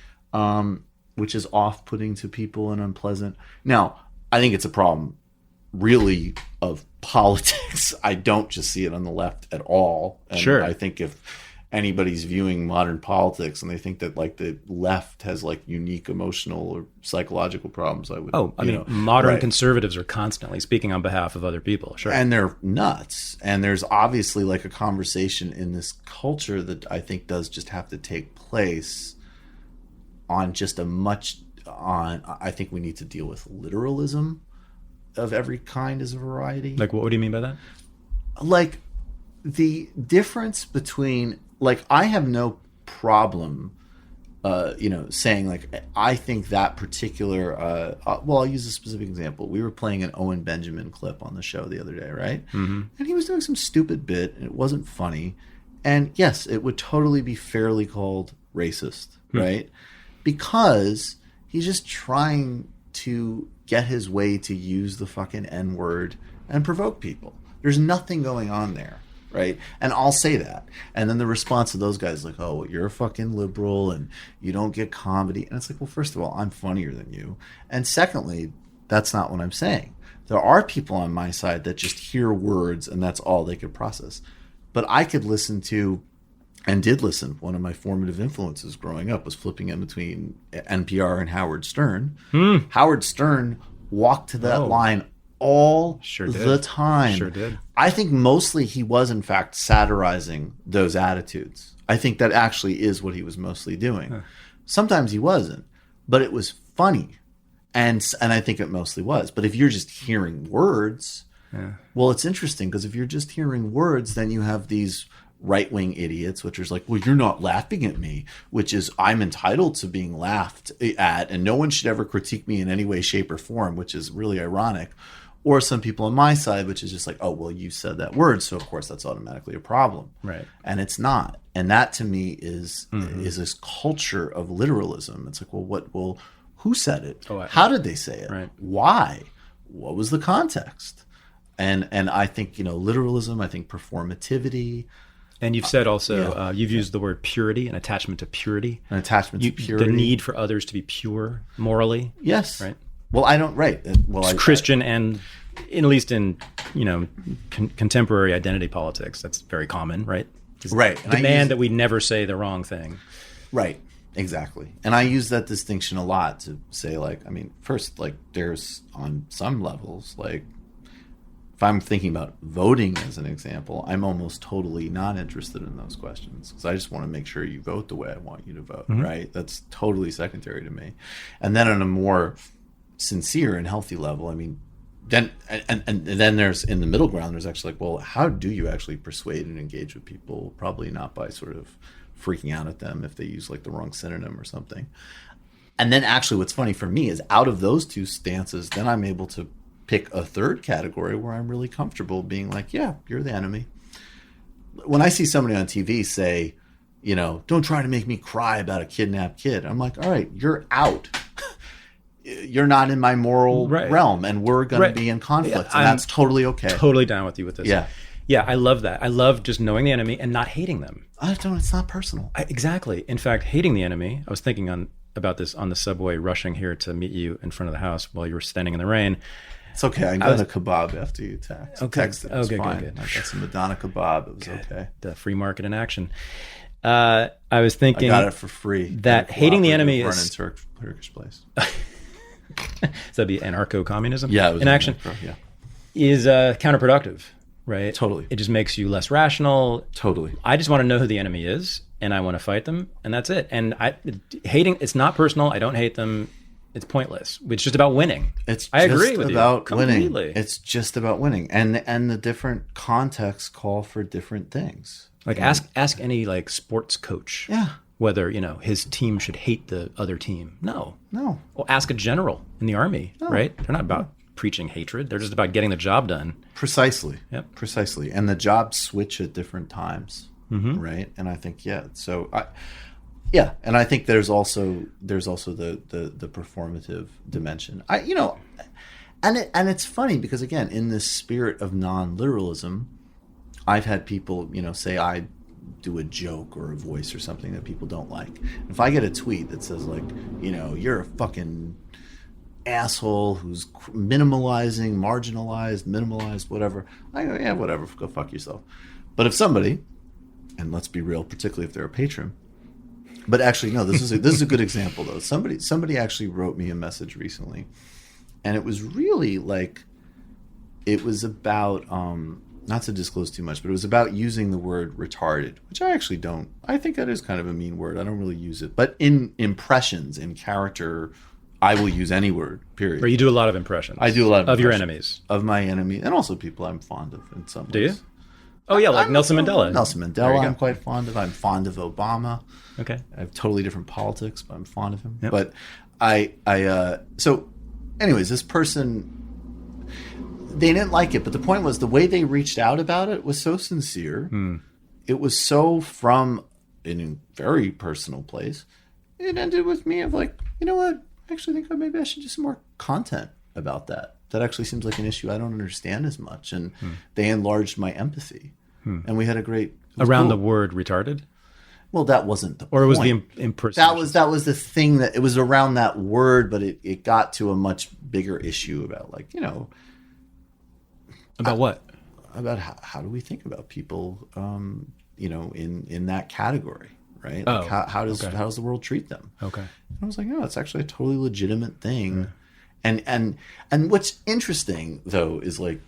which is off-putting to people and unpleasant. Now, I think it's a problem really of politics. I don't just see it on the left at all. And sure. I think if anybody's viewing modern politics and they think that like the left has like unique emotional or psychological problems, I would. Modern conservatives are constantly speaking on behalf of other people. Sure. And they're nuts. And there's obviously like a conversation in this culture that I think does just have to take place on just I think we need to deal with literalism of every kind as a variety. Like, what do you mean by that? Like, the difference between, like, I have no problem, saying, like, I think that particular, I'll use a specific example. We were playing an Owen Benjamin clip on the show the other day, right? Mm-hmm. And he was doing some stupid bit, and it wasn't funny. And yes, it would totally be fairly called racist, right? Because he's just trying to get his way to use the fucking N-word and provoke people. There's nothing going on there. right? And I'll say that. And then the response of those guys is like, oh, well, you're a fucking liberal and you don't get comedy. And it's like, well, first of all, I'm funnier than you. And secondly, that's not what I'm saying. There are people on my side that just hear words and that's all they could process. But I could listen to, and did listen, one of my formative influences growing up was flipping in between NPR and Howard Stern. Howard Stern walked to that line all the time. Sure did. I think mostly he was, in fact, satirizing those attitudes. I think that actually is what he was mostly doing. Huh. Sometimes he wasn't, but it was funny. And I think it mostly was. But if you're just hearing words, well, it's interesting because if you're just hearing words, then you have these right-wing idiots, which is like, well, you're not laughing at me, which is I'm entitled to being laughed at, and no one should ever critique me in any way, shape, or form, which is really ironic. Or some people on my side, which is just like, oh, well, you said that word, so of course that's automatically a problem. Right. And it's not. And that to me is this culture of literalism. It's like, well, who said it? How did they say it? Right. Why? What was the context? And I think, literalism, I think performativity. And you've said also, you've used the word purity, an attachment to purity. An attachment to purity. The need for others to be pure morally. Yes. Right. Well, I don't, right. Well, Christian and at least in, contemporary identity politics, that's very common, right? Right. Demand that we never say the wrong thing. Right. Exactly. And I use that distinction a lot to say, first, there's on some levels, if I'm thinking about voting as an example, I'm almost totally not interested in those questions because I just want to make sure you vote the way I want you to vote, right? That's totally secondary to me. And then on a more sincere and healthy level, then there's in the middle ground, there's actually how do you actually persuade and engage with people? Probably not by sort of freaking out at them if they use the wrong synonym or something. And then actually what's funny for me is out of those two stances, then I'm able to pick a third category where I'm really comfortable being like, yeah, you're the enemy. When I see somebody on TV say, don't try to make me cry about a kidnapped kid, I'm like, all right, you're out. You're not in my moral realm, and we're going to be in conflict, and that's totally okay. Totally down with you with this. Yeah. Yeah, I love that. I love just knowing the enemy and not hating them. It's not personal. Exactly. In fact, hating the enemy, I was thinking about this on the subway rushing here to meet you in front of the house while you were standing in the rain. It's okay. I got a kebab after you text. Okay. Texted. It's fine. Good. I got some Madonna kebab. It was okay. The free market in action. I was thinking... I got it for free. That hating the enemy is... in Turkish place. So that'd be anarcho-communism? Yeah, it was in action. Is counterproductive, right? Totally. It just makes you less rational. Totally. I just want to know who the enemy is, and I want to fight them, and that's it. And hating, it's not personal. I don't hate them. It's pointless. It's just about winning. I agree with you. About completely. Winning. It's just about winning, and the different contexts call for different things. Ask any sports coach. Yeah. Whether his team should hate the other team. No. Well, ask a general in the army. Right? They're not about preaching hatred. They're just about getting the job done. Precisely. Yep. Precisely. And the jobs switch at different times. Right. And I think so. And I think there's also the performative dimension. And it's funny because again, in this spirit of non-literalism, I've had people say I do a joke or a voice or something that people don't like. If I get a tweet that says you're a fucking asshole who's minimalized, whatever, I go, yeah, whatever, go fuck yourself. But if somebody, and let's be real, particularly if they're a patron, but actually no, this is a good example though. Somebody actually wrote me a message recently, and it was really it was about not to disclose too much, but it was about using the word retarded, which I actually don't. I think that is kind of a mean word. I don't really use it. But in impressions, in character, I will use any word, period. But you do a lot of impressions. I do a lot of your enemies. Of my enemy, and also people I'm fond of in some ways. Do you? Oh, yeah, Nelson Mandela. Nelson Mandela I'm quite fond of. I'm fond of Obama. Okay. I have totally different politics, but I'm fond of him. Yep. But so anyways, this person... They didn't like it, but the point was the way they reached out about it was so sincere. It was so from in a very personal place. It ended with me of you know what? I actually think maybe I should do some more content about that. That actually seems like an issue I don't understand as much. And they enlarged my empathy. and we had a great around the word retarded. Well, that wasn't the or it was point. The impersonation. That was the thing, that it was around that word, but it got to a much bigger issue about, like, you know, about what? About how do we think about people, you know, in that category, right? Like how does the world treat them? Okay. And I was like, no, it's actually a totally legitimate thing. And what's interesting though is, like,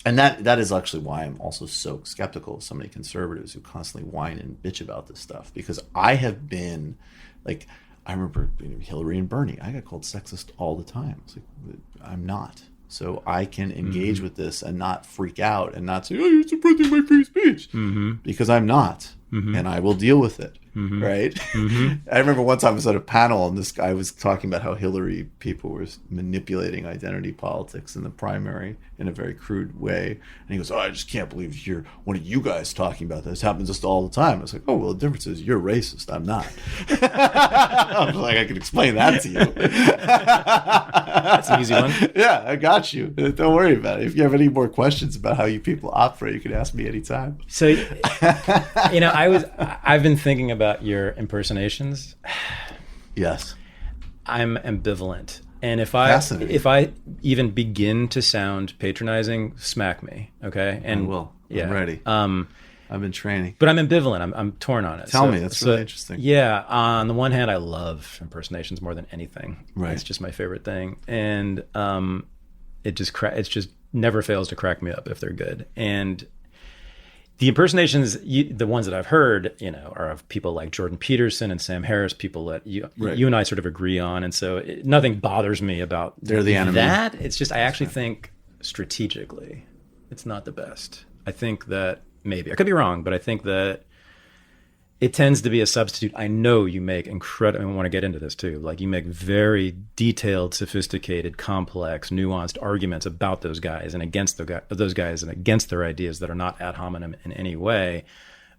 and that is actually why I'm also so skeptical of so many conservatives who constantly whine and bitch about this stuff, because I have been, like, I remember Hillary and Bernie, I got called sexist all the time. I was like, I'm not. So I can engage with this and not freak out and not say, oh, you're suppressing my free speech, because I'm not, and I will deal with it. Right. I remember one time I was at a panel and this guy was talking about how Hillary people were manipulating identity politics in the primary in a very crude way. And he goes, oh, I just can't believe you hear one of you guys talking about this. It happens just all the time. I was like, oh, well, the difference is you're racist. I'm not. I was like, I can explain that to you. That's an easy one. Yeah, I got you. Don't worry about it. If you have any more questions about how you people operate, you can ask me anytime. So, you know, I've been thinking about your impersonations. Yes. I'm ambivalent. And if I even begin to sound patronizing, smack me, okay? And I will. Yeah. I'm ready. I've been training. But I'm ambivalent. I'm torn on it. Tell me. That's really interesting. Yeah. On the one hand, I love impersonations more than anything. Right. It's just my favorite thing. And it just never fails to crack me up if they're good. And the impersonations, the ones that I've heard, you know, are of people like Jordan Peterson and Sam Harris, people that you and I sort of agree on. And so nothing bothers me about They're the enemy. That. It's just, I actually think strategically, it's not the best. I think that maybe, I could be wrong, but I think that it tends to be a substitute. I know you make incredible, I want to get into this too, like you make very detailed, sophisticated, complex, nuanced arguments about those guys and against those guys and against their ideas that are not ad hominem in any way.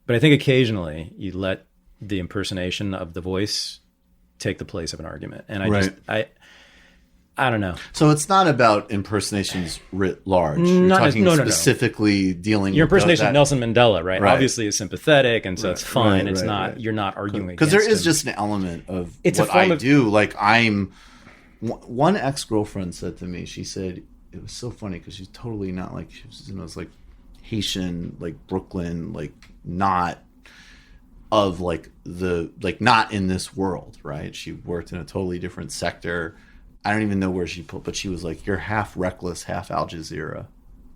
But I think occasionally you let the impersonation of the voice take the place of an argument. And I don't know. So it's not about impersonations writ large. You're talking specifically dealing your with impersonation of Nelson Mandela, right? Obviously is sympathetic, and so it's fine. It's not, you're not arguing against because there is him. just an element of what I do. Like one ex-girlfriend said to me, she said, it was so funny because she's totally not like, she was, you know, it's like Haitian, like Brooklyn, like not of like not in this world, right? She worked in a totally different sector. I don't even know where she put, but she was like, you're half reckless, half Al Jazeera.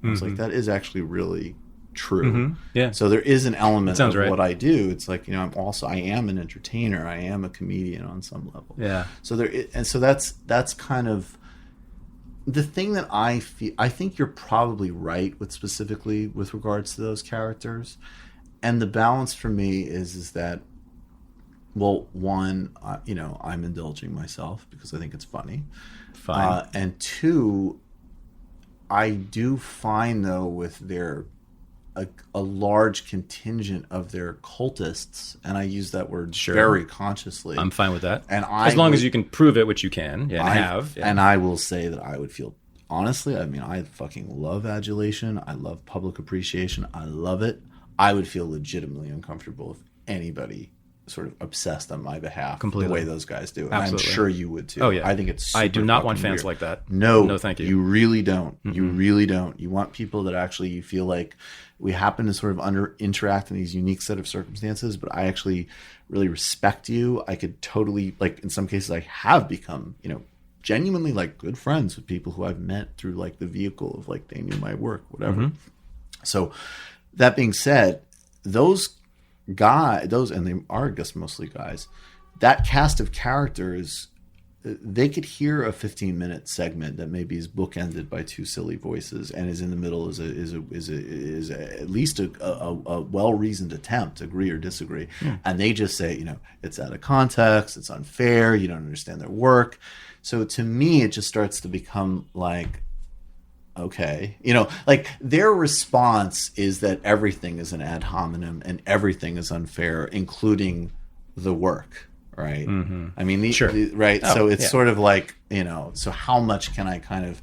I was like, that is actually really true. Yeah. So there is an element of right. what I do. It's like, you know, I am an entertainer. I am a comedian on some level. Yeah. So that's kind of the thing that I feel. I think you're probably right with specifically with regards to those characters. And the balance for me is that, well, one, you know, I'm indulging myself because I think it's funny. Fine. And two, I do find, though, with a large contingent of their cultists, and I use that word very consciously. I'm fine with that. And as long as you can prove it, which you can, have. Yeah. And I will say that I would feel, honestly, I mean, I fucking love adulation. I love public appreciation. I love it. I would feel legitimately uncomfortable if anybody sort of obsessed on my behalf the way those guys do. And I'm sure you would too. Oh yeah. I think it's super I do not want weird. fans like that. No, thank you. You really don't. You really don't. You want people that actually you feel like we happen to sort of interact in these unique set of circumstances, but I actually really respect you. I could totally, like, in some cases I have become, you know, genuinely like good friends with people who I've met through like the vehicle of like they knew my work, whatever. So that being said, those guys, and they are, I guess, mostly guys, that cast of characters, they could hear a 15-minute segment that maybe is bookended by two silly voices and is in the middle is at least a well-reasoned attempt to agree or disagree. And they just say, you know, it's out of context, it's unfair, you don't understand their work. So to me, it just starts to become like, okay, you know, like their response is that everything is an ad hominem and everything is unfair, including the work, right? I mean, right? So it's sort of like, you know, so how much can I kind of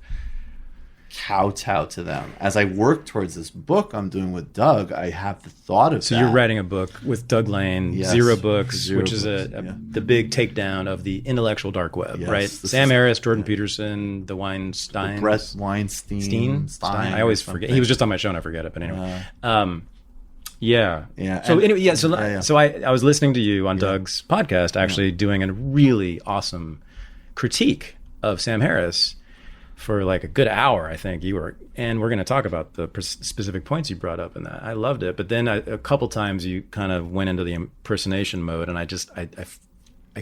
kowtow to them. As I work towards this book I'm doing with Doug, I have the thought of So that. you're writing a book with Doug Lane, Yes. Zero Books, Zero which is Books, the big takedown of the intellectual dark web, Yes, right? this Sam is- Harris, Jordan Peterson, the Weinstein. Brett Weinstein. Stein? I always forget. He was just on my show and I forget it, but anyway. Yeah. Yeah. So and- anyway, yeah. So I was listening to you on Yeah. Doug's podcast, actually doing a really awesome critique of Sam Harris for like a good hour, I think you were, and we're going to talk about the specific points you brought up in that. I loved it, but then a couple times you kind of went into the impersonation mode, and I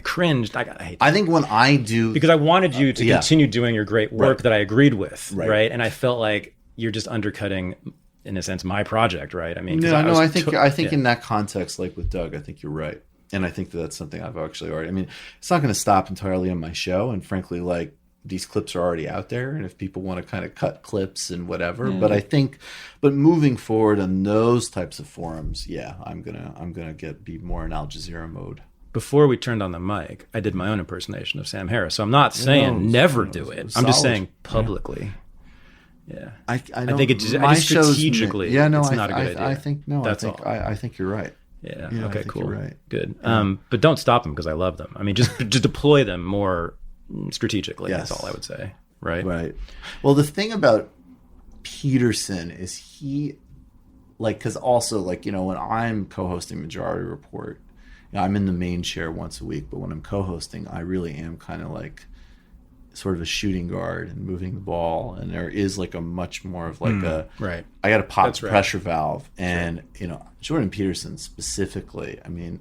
cringed. I hate that. I think when I do, Because I wanted you to yeah. continue doing your great work Right. that I agreed with, Right. right? And I felt like you're just undercutting, in a sense, my project, right? I mean, 'cause no, was I think yeah. in that context, like with Doug, I think you're right, and I think that's something I've actually already. I mean, it's not going to stop entirely on my show, and frankly, like these clips are already out there, and if people want to kind of cut clips and whatever, but I think, but moving forward on those types of forums, yeah, I'm gonna be more in Al Jazeera mode. Before we turned on the mic, I did my own impersonation of Sam Harris. So I'm not saying never do it. I'm just solid. saying publicly. Yeah. I know think it just my shows- strategically, yeah, no, it's I, not a good idea. I think no, That's I think all. I think you're right. Yeah. Yeah, I Okay, think cool. you're right. Good. But don't stop them because I love them. I mean, just deploy them more strategically. Yes. That's all I would say. Right. Right. Well, the thing about Peterson is he, like, because also, like, you know, when I'm co-hosting Majority Report, you know, I'm in the main chair once a week, but when I'm co-hosting, I really am kind of like sort of a shooting guard and moving the ball, and there is like a much more of like a Right. I got to pop That's the right. pressure valve, and you know, Jordan Peterson specifically, I mean.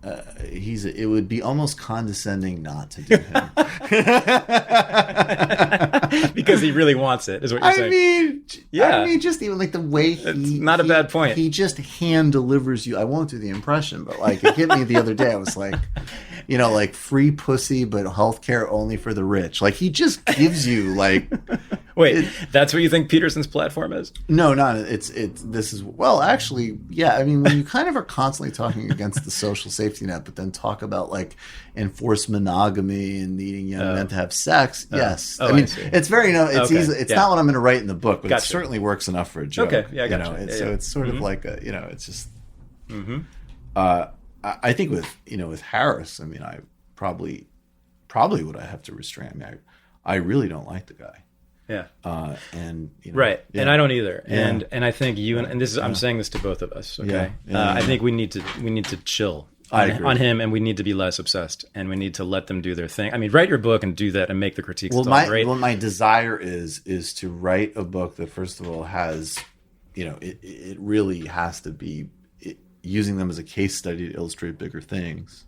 It would be almost condescending not to do him. Because he really wants it, is what you're saying. I mean, just even like the way It's not a bad point. He just hand delivers you. I won't do the impression, but like it hit me the other day. I was like, you know, like free pussy, but healthcare only for the rich. Like he just gives you like. Wait, that's what you think Peterson's platform is? No, not it's. This is well, actually, yeah. I mean, when you kind of are constantly talking against the social safety net, but then talk about like enforced monogamy and needing young men to have sex. Yes, Oh, I mean, see. it's very it's Okay, easy. It's yeah. not what I'm going to write in the book, but Gotcha. it certainly works enough for a joke. Okay, yeah, I you gotcha. know, Yeah, so yeah. it's sort of like a, you know, it's just. I think with Harris, I mean, I probably would I have to restrain. I mean, I really don't like the guy. Yeah. And you know, Right. yeah. And I don't either. Yeah. And I think you and this is I'm saying this to both of us, okay? Yeah. Yeah, I yeah. think we need to chill I agree. on him, and we need to be less obsessed, and we need to let them do their thing. I mean, write your book and do that and make the critiques. Well, It's all great. my desire is to write a book that first of all has, you know, it really has to be using them as a case study to illustrate bigger things,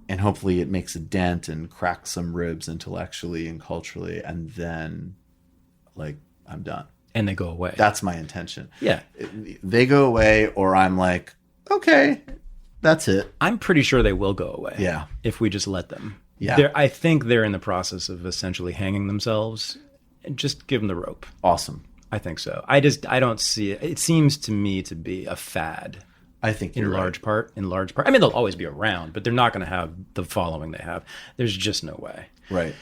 and hopefully it makes a dent and cracks some ribs intellectually and culturally, and then like I'm done. And they go away. That's my intention. Yeah. They go away, or I'm like, okay, that's it. I'm pretty sure they will go away. Yeah. If we just let them. Yeah. I think they're in the process of essentially hanging themselves. And just give them the rope. Awesome. I think so. I don't see it. It seems to me to be a fad. I think you're In right. large part. I mean, they'll always be around, but they're not going to have the following they have. There's just no way. Right.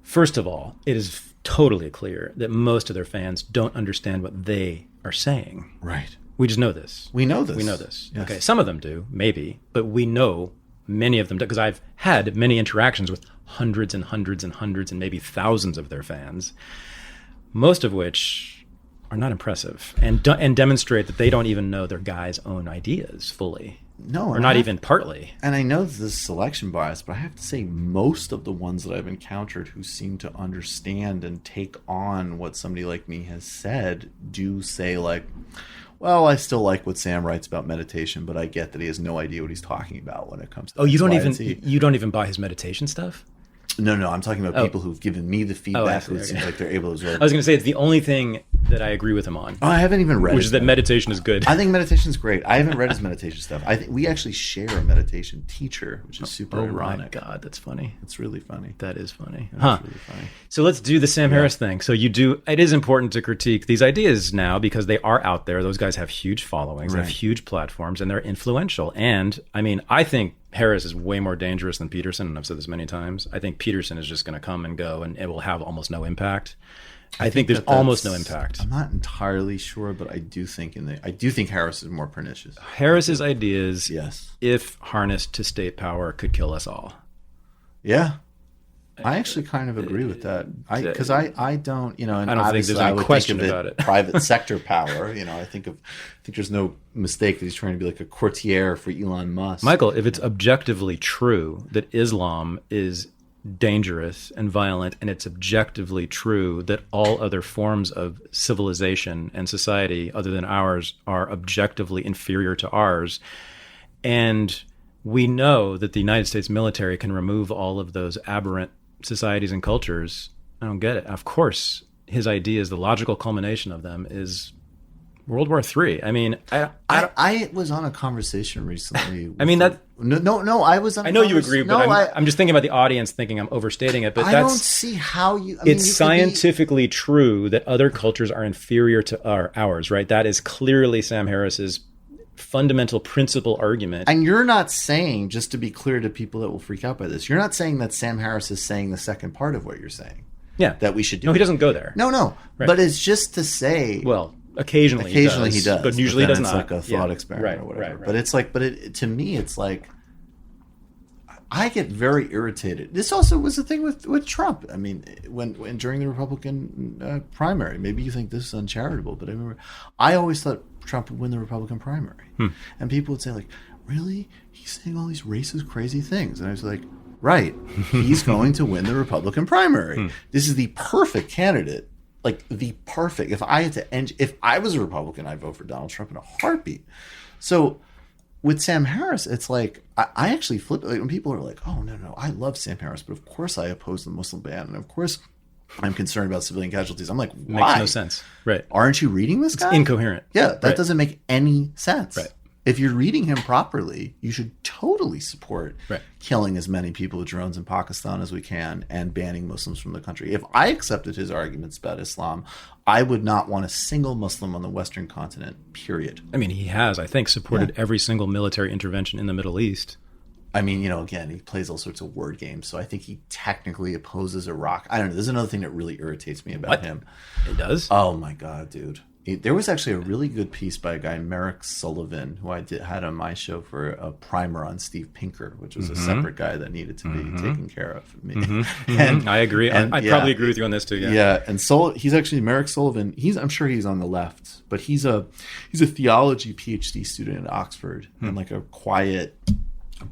First of all, it is totally clear that most of their fans don't understand what they are saying. Right. We just know this. We know this. We know this. Yes. Okay, some of them do, maybe, but we know many of them do, because I've had many interactions with hundreds and hundreds and hundreds and maybe thousands of their fans, most of which are not impressive and demonstrate that they don't even know their guy's own ideas fully. No, Or and not I- even partly. And I know this is selection bias, but I have to say most of the ones that I've encountered who seem to understand and take on what somebody like me has said do say like, well, I still like what Sam writes about meditation, but I get that he has no idea what he's talking about when it comes to Oh, you X, don't Y, even and Z. you don't even buy his meditation stuff? No, I'm talking about people who've given me the feedback see, who it okay. seems like they're able to absorb. I was going to say it's the only thing that I agree with him on, I haven't even read which his is that meditation is good. I think meditation's great. I haven't read his meditation stuff. I think we actually share a meditation teacher, which is super Oh ironic. my God, that's funny. It's really funny. That is funny. It's Huh. really funny. So let's do the Sam Harris thing. So it is important to critique these ideas now because they are out there. Those guys have huge followings, they have Right. huge platforms, and they're influential. And I mean, I think Harris is way more dangerous than Peterson, and I've said this many times. I think Peterson is just going to come and go, and it will have almost no impact. I think there's almost no impact. I'm not entirely sure, but I do think Harris is more pernicious. Harris's ideas, yes, if harnessed to state power, could kill us all. Yeah. I actually kind of agree with that. Because I don't, and I don't think there's any question about it. Private sector power, I think there's no mistake that he's trying to be like a courtier for Elon Musk. Michael, if it's objectively true that Islam is dangerous and violent, and it's objectively true that all other forms of civilization and society other than ours are objectively inferior to ours, and we know that the United States military can remove all of those aberrant societies and cultures, I don't get it. Of course, his ideas, the logical culmination of them is World War III. I mean, I was on a conversation recently. I mean, that... No, I was on a I know you agree, but I'm just thinking about the audience thinking I'm overstating it, but I don't see how you... It's scientifically true that other cultures are inferior to ours, right? That is clearly Sam Harris's fundamental principle argument. And you're not saying, just to be clear to people that will freak out by this, you're not saying that Sam Harris is saying the second part of what you're saying. Yeah. That we should do. No, he doesn't go there. No. Right. But it's just to say... Well, occasionally he does. But usually he does not. It's like a thought experiment or whatever. Right. But it's like, to me, it's like, I get very irritated. This also was the thing with Trump. I mean, when during the Republican primary, maybe you think this is uncharitable, but I always thought Trump would win the Republican primary. And people would say like, really? He's saying all these racist, crazy things. And I was like, right, he's going to win the Republican primary. This is the perfect candidate. Like the perfect. If I was a Republican, I'd vote for Donald Trump in a heartbeat. So with Sam Harris, it's like I actually flip it. Like, when people are like, "Oh no, I love Sam Harris, but of course I oppose the Muslim ban, and of course I'm concerned about civilian casualties." I'm like, why? Makes no sense. Right? Aren't you reading this guy? It's incoherent. Yeah, that doesn't make any sense. Right. If you're reading him properly, you should totally support killing as many people with drones in Pakistan as we can and banning Muslims from the country. If I accepted his arguments about Islam, I would not want a single Muslim on the Western continent, period. I mean, he has, I think, supported every single military intervention in the Middle East. I mean, again, he plays all sorts of word games, so I think he technically opposes Iraq. I don't know. There's another thing that really irritates me about him. It does? Oh, my God, dude. There was actually a really good piece by a guy, Merrick Sullivan, who I had on my show for a primer on Steve Pinker, which was a separate guy that needed to be taken care of. And I agree. I probably agree with you on this too. Yeah. And he's actually Merrick Sullivan. I'm sure he's on the left, but he's a theology PhD student at Oxford and like a quiet,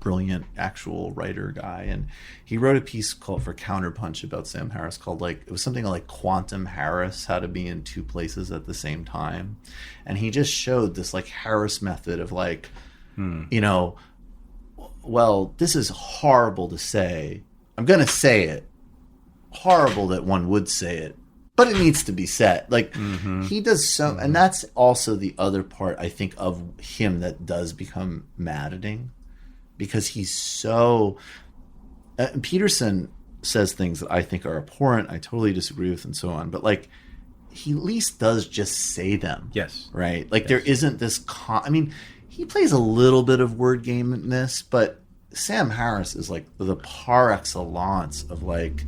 brilliant actual writer guy. And he wrote a piece called for Counterpunch about Sam Harris called it was something like Quantum Harris, how to be in two places at the same time. And he just showed this like Harris method of like, well, this is horrible to say. I'm going to say it. Horrible that one would say it, but it needs to be said. Like he does so, and that's also the other part I think of him that does become maddening. Because he's so... Peterson says things that I think are abhorrent, I totally disagree with, and so on. But, like, he at least does just say them. Yes. Right? Like, there isn't this... I mean, he plays a little bit of word game in this, but Sam Harris is, like, the par excellence of, like...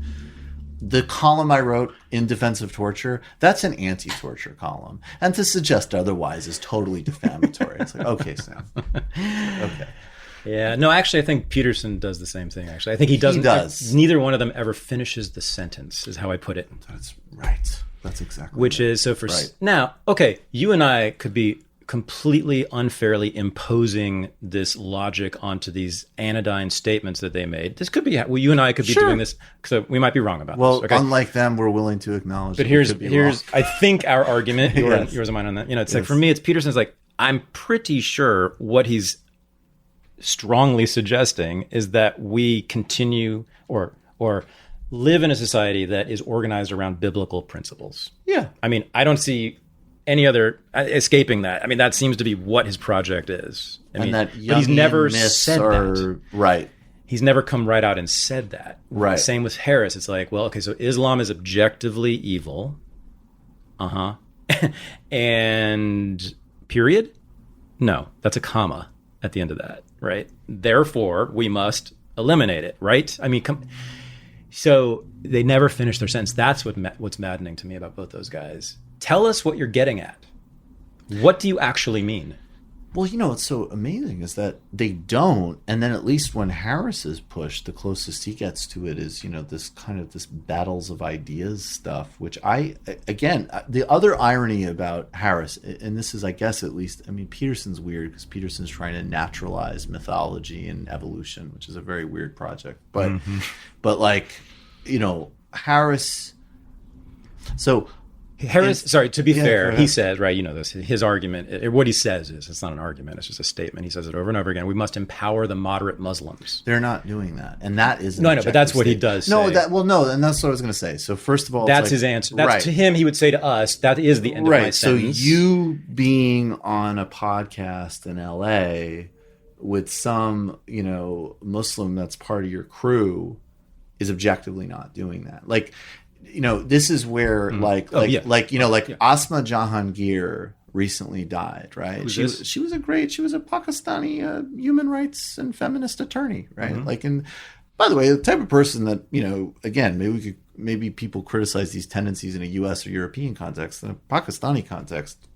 The column I wrote in defense of torture, that's an anti-torture column. And to suggest otherwise is totally defamatory. It's like, okay, Sam. Okay. Yeah, no, actually, I think Peterson does the same thing, actually. I think he doesn't. He does. Neither one of them ever finishes the sentence, is how I put it. That's right. That's exactly Which right. is, so for... Right. Now, okay, you and I could be completely unfairly imposing this logic onto these anodyne statements that they made. This could be... Well, you and I could be doing this, so we might be wrong about this. Okay? Unlike them, we're willing to acknowledge but here's I think our argument, yours and mine on that, it's like, for me, it's Peterson's like, I'm pretty sure what he's strongly suggesting is that we continue or live in a society that is organized around biblical principles. Yeah. I mean, I don't see any other escaping that. I mean, that seems to be what his project is. I mean, that but he's never said that. Right. He's never come right out and said that. Right. Same with Harris. It's like, well, okay, so Islam is objectively evil. And period? No, that's a comma at the end of that, right? Therefore, we must eliminate it, right? I mean, So they never finish their sentence. That's what's maddening to me about both those guys. Tell us what you're getting at. What do you actually mean? Well, what's so amazing is that they don't, and then at least when Harris is pushed, the closest he gets to it is, this battles of ideas stuff, which the other irony about Harris, and this is, I guess, at least, Peterson's weird because Peterson's trying to naturalize mythology and evolution, which is a very weird project. But, Harris, so... Sorry, to be fair, he says, right, this, his argument, what he says is, it's not an argument, it's just a statement. He says it over and over again. We must empower the moderate Muslims. They're not doing that. And that is No, but that's what he does say. And that's what I was going to say. So first of all, that's his answer. That's to him, he would say to us, that is the end of my sentence. So you being on a podcast in LA with some, Muslim that's part of your crew is objectively not doing that. This is where Asma Jahangir recently died, right? She was a Pakistani human rights and feminist attorney, right? And by the way, the type of person that, again, maybe people criticize these tendencies in a US or European context. In a Pakistani context,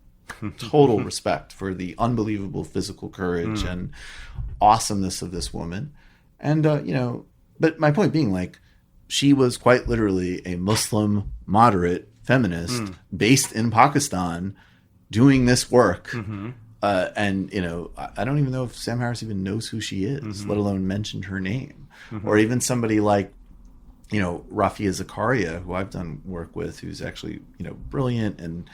total respect for the unbelievable physical courage and awesomeness of this woman. And, but my point being, she was quite literally a Muslim moderate feminist based in Pakistan doing this work. And, I don't even know if Sam Harris even knows who she is, let alone mentioned her name. Or even somebody like, Rafia Zakaria, who I've done work with, who's actually, brilliant and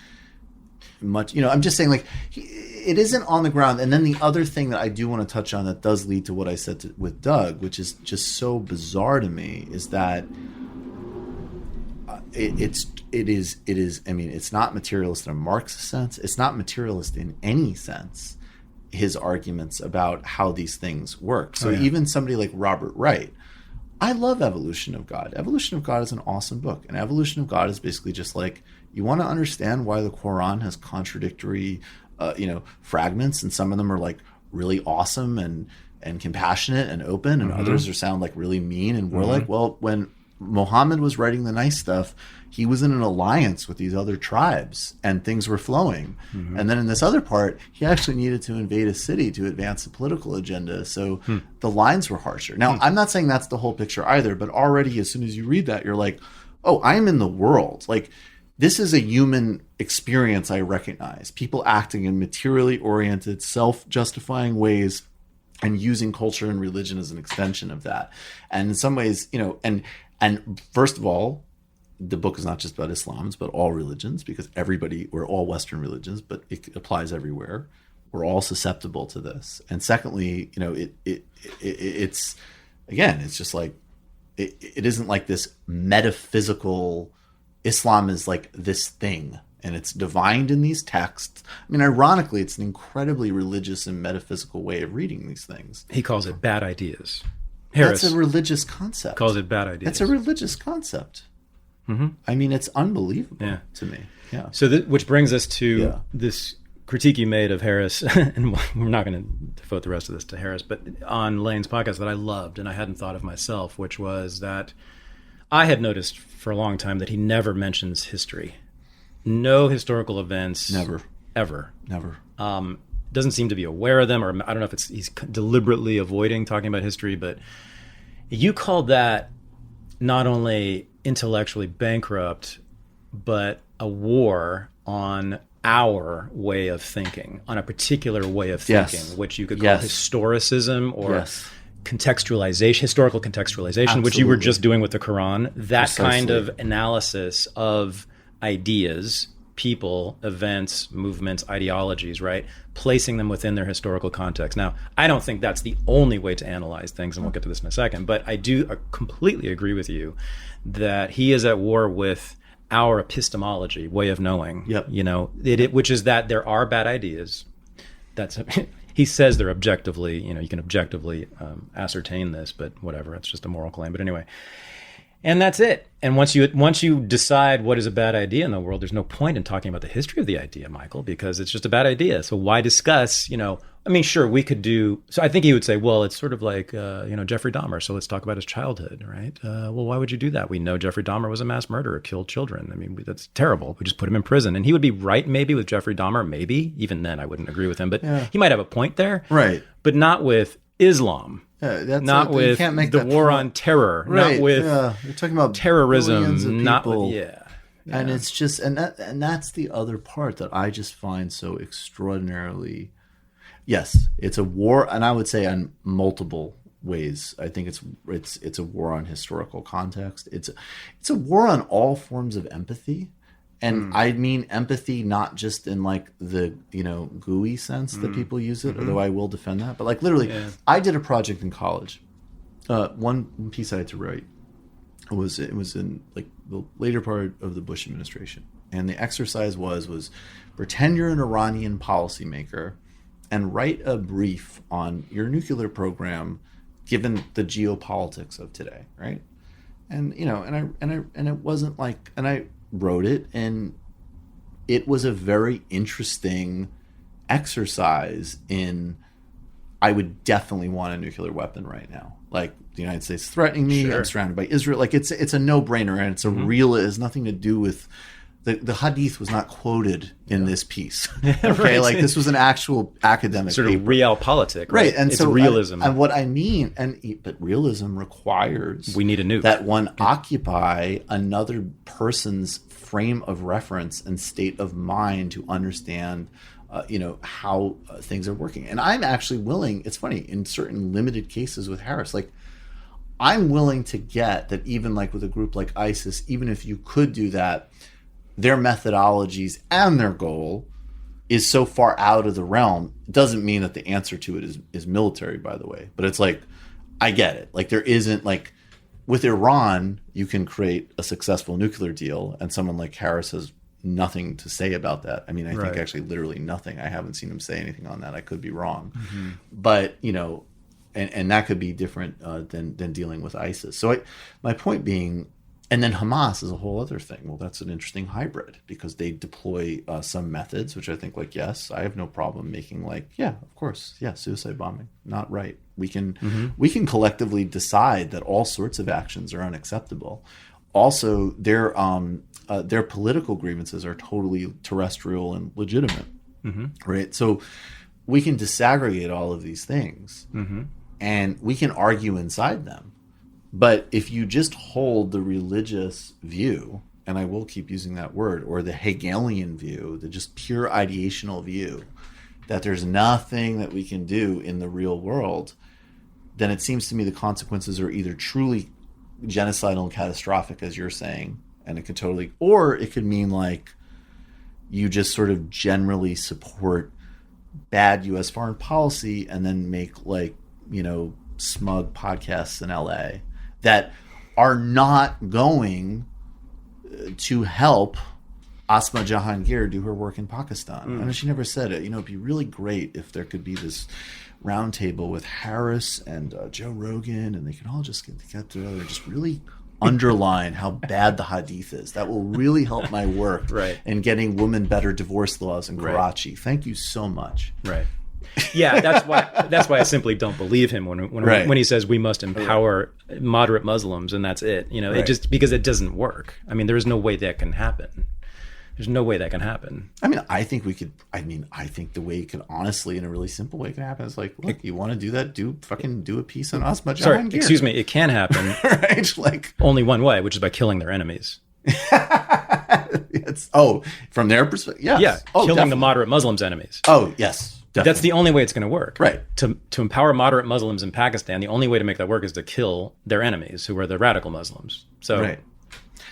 much, I'm just saying it isn't on the ground. And then the other thing that I do want to touch on that does lead to what I said with Doug, which is just so bizarre to me, is that it is, it's not materialist in a Marxist sense. It's not materialist in any sense, his arguments about how these things work. So even somebody like Robert Wright, I love Evolution of God. Evolution of God is an awesome book. And Evolution of God is basically just you want to understand why the Quran has contradictory, fragments, and some of them are really awesome and compassionate and open, and others sound really mean. And we're when Muhammad was writing the nice stuff, he was in an alliance with these other tribes and things were flowing. And then in this other part, he actually needed to invade a city to advance a political agenda. So the lines were harsher. Now, I'm not saying that's the whole picture either, but already as soon as you read that, you're like, oh, I'm in the world. This is a human experience I recognize. People acting in materially oriented, self-justifying ways and using culture and religion as an extension of that. And in some ways, and first of all, the book is not just about Islam, it's about all religions, because we're all Western religions, but it applies everywhere. We're all susceptible to this. And secondly, it's again, it's just it isn't this metaphysical. Islam is this thing, and it's divined in these texts. Ironically, it's an incredibly religious and metaphysical way of reading these things. He calls it bad ideas. Harris That's a religious concept. Calls it bad ideas. That's a religious concept. It's unbelievable to me. Yeah. So, which brings us to this critique you made of Harris, and we're not going to devote the rest of this to Harris, but on Lane's podcast that I loved and I hadn't thought of myself, which was that I had noticed for a long time that he never mentions history. No historical events. Never. Ever. Never. Doesn't seem to be aware of them, or I don't know if he's deliberately avoiding talking about history, but you called that not only intellectually bankrupt, but a war on our way of thinking, on a particular way of thinking, which you could call historicism or contextualization, historical contextualization, Absolutely. Which you were just doing with the Quran. That Precisely. Kind of analysis of ideas, people, events, movements, ideologies, right? Placing them within their historical context. Now, I don't think that's the only way to analyze things, and we'll get to this in a second, but I do completely agree with you that he is at war with our epistemology, way of knowing, which is that there are bad ideas. He says they're objectively, you can objectively ascertain this, but whatever, it's just a moral claim. But anyway, And that's it. And once you decide what is a bad idea in the world, there's no point in talking about the history of the idea, Michael, because it's just a bad idea. So why discuss, I mean, sure, we could do, so I think he would say, well, it's sort of like, Jeffrey Dahmer. So let's talk about his childhood, right? Well, why would you do that? We know Jeffrey Dahmer was a mass murderer, killed children. I mean, that's terrible. We just put him in prison. And he would be right, maybe, with Jeffrey Dahmer, maybe. Even then, I wouldn't agree with him. But he might have a point there. Right. But not with Islam. Not with the war on terror. Right. Not with you're talking about terrorism. Not with, And it's just, and that's the other part that I just find so extraordinarily. Yes, it's a war, and I would say on multiple ways. I think it's a war on historical context. It's a war on all forms of empathy. And I mean empathy not just in like the gooey sense that people use it, although I will defend that. But like literally, I did a project in college. One piece I had to write it was in like the later part of the Bush administration, and the exercise was pretend you're an Iranian policymaker and write a brief on your nuclear program, given the geopolitics of today, right? And and it wasn't like, and I wrote it, and it was a very interesting exercise in, I would definitely want a nuclear weapon right now. Like the United States threatening me, I'm surrounded by Israel. Like it's a no-brainer, and it's a real, it has nothing to do with, the hadith was not quoted in this piece. Okay, right. Like this was an actual academic sort paper. of realpolitik, right? And it's so realism. And what I mean, but realism requires we need a nuke, that one occupy another person's frame of reference and state of mind to understand, how things are working. And I'm actually willing. It's funny, in certain limited cases with Harris, like I'm willing to get that even like with a group like ISIS, even if you could do that, their methodologies and their goal is so far out of the realm. It doesn't mean that the answer to it is military, by the way. But it's like, I get it. Like there isn't like, with Iran, you can create a successful nuclear deal, and someone like Harris has nothing to say about that. I mean, I think actually literally nothing. I haven't seen him say anything on that. I could be wrong. But, and that could be different than dealing with ISIS. So my point being, and then Hamas is a whole other thing. Well, that's an interesting hybrid because they deploy some methods, which I think, like, yes, I have no problem making like, yeah, of course, yeah, suicide bombing, not right. We can collectively decide that all sorts of actions are unacceptable. Also, their political grievances are totally terrestrial and legitimate, right? So we can disaggregate all of these things, and we can argue inside them. But if you just hold the religious view, and I will keep using that word, or the Hegelian view, the just pure ideational view, that there's nothing that we can do in the real world, then it seems to me the consequences are either truly genocidal and catastrophic, as you're saying, and it could totally, or it could mean like you just sort of generally support bad U.S. foreign policy and then make like, smug podcasts in L.A. that are not going to help Asma Jahangir do her work in Pakistan. I know she never said it. It'd be really great if there could be this roundtable with Harris and Joe Rogan, and they can all just get together and just really underline how bad the hadith is. That will really help my work in getting women better divorce laws in Karachi. Thank you so much. Right. Yeah, that's why I simply don't believe him when he says we must empower moderate Muslims and that's it. It just, because it doesn't work. I mean, there is no way that can happen. There's no way that can happen. I mean, I think we could. I think the way it could, honestly, in a really simple way, can happen is like, look, you want to do that? Do a piece on Asma Jahangir. Sorry, excuse me. It can happen, right? Like only one way, which is by killing their enemies. From their perspective, yes. Yeah, killing definitely. the moderate Muslims' enemies. Oh, yes. Definitely. That's the only way it's going to work. Right. To empower moderate Muslims in Pakistan, the only way to make that work is to kill their enemies, who are the radical Muslims. So, right.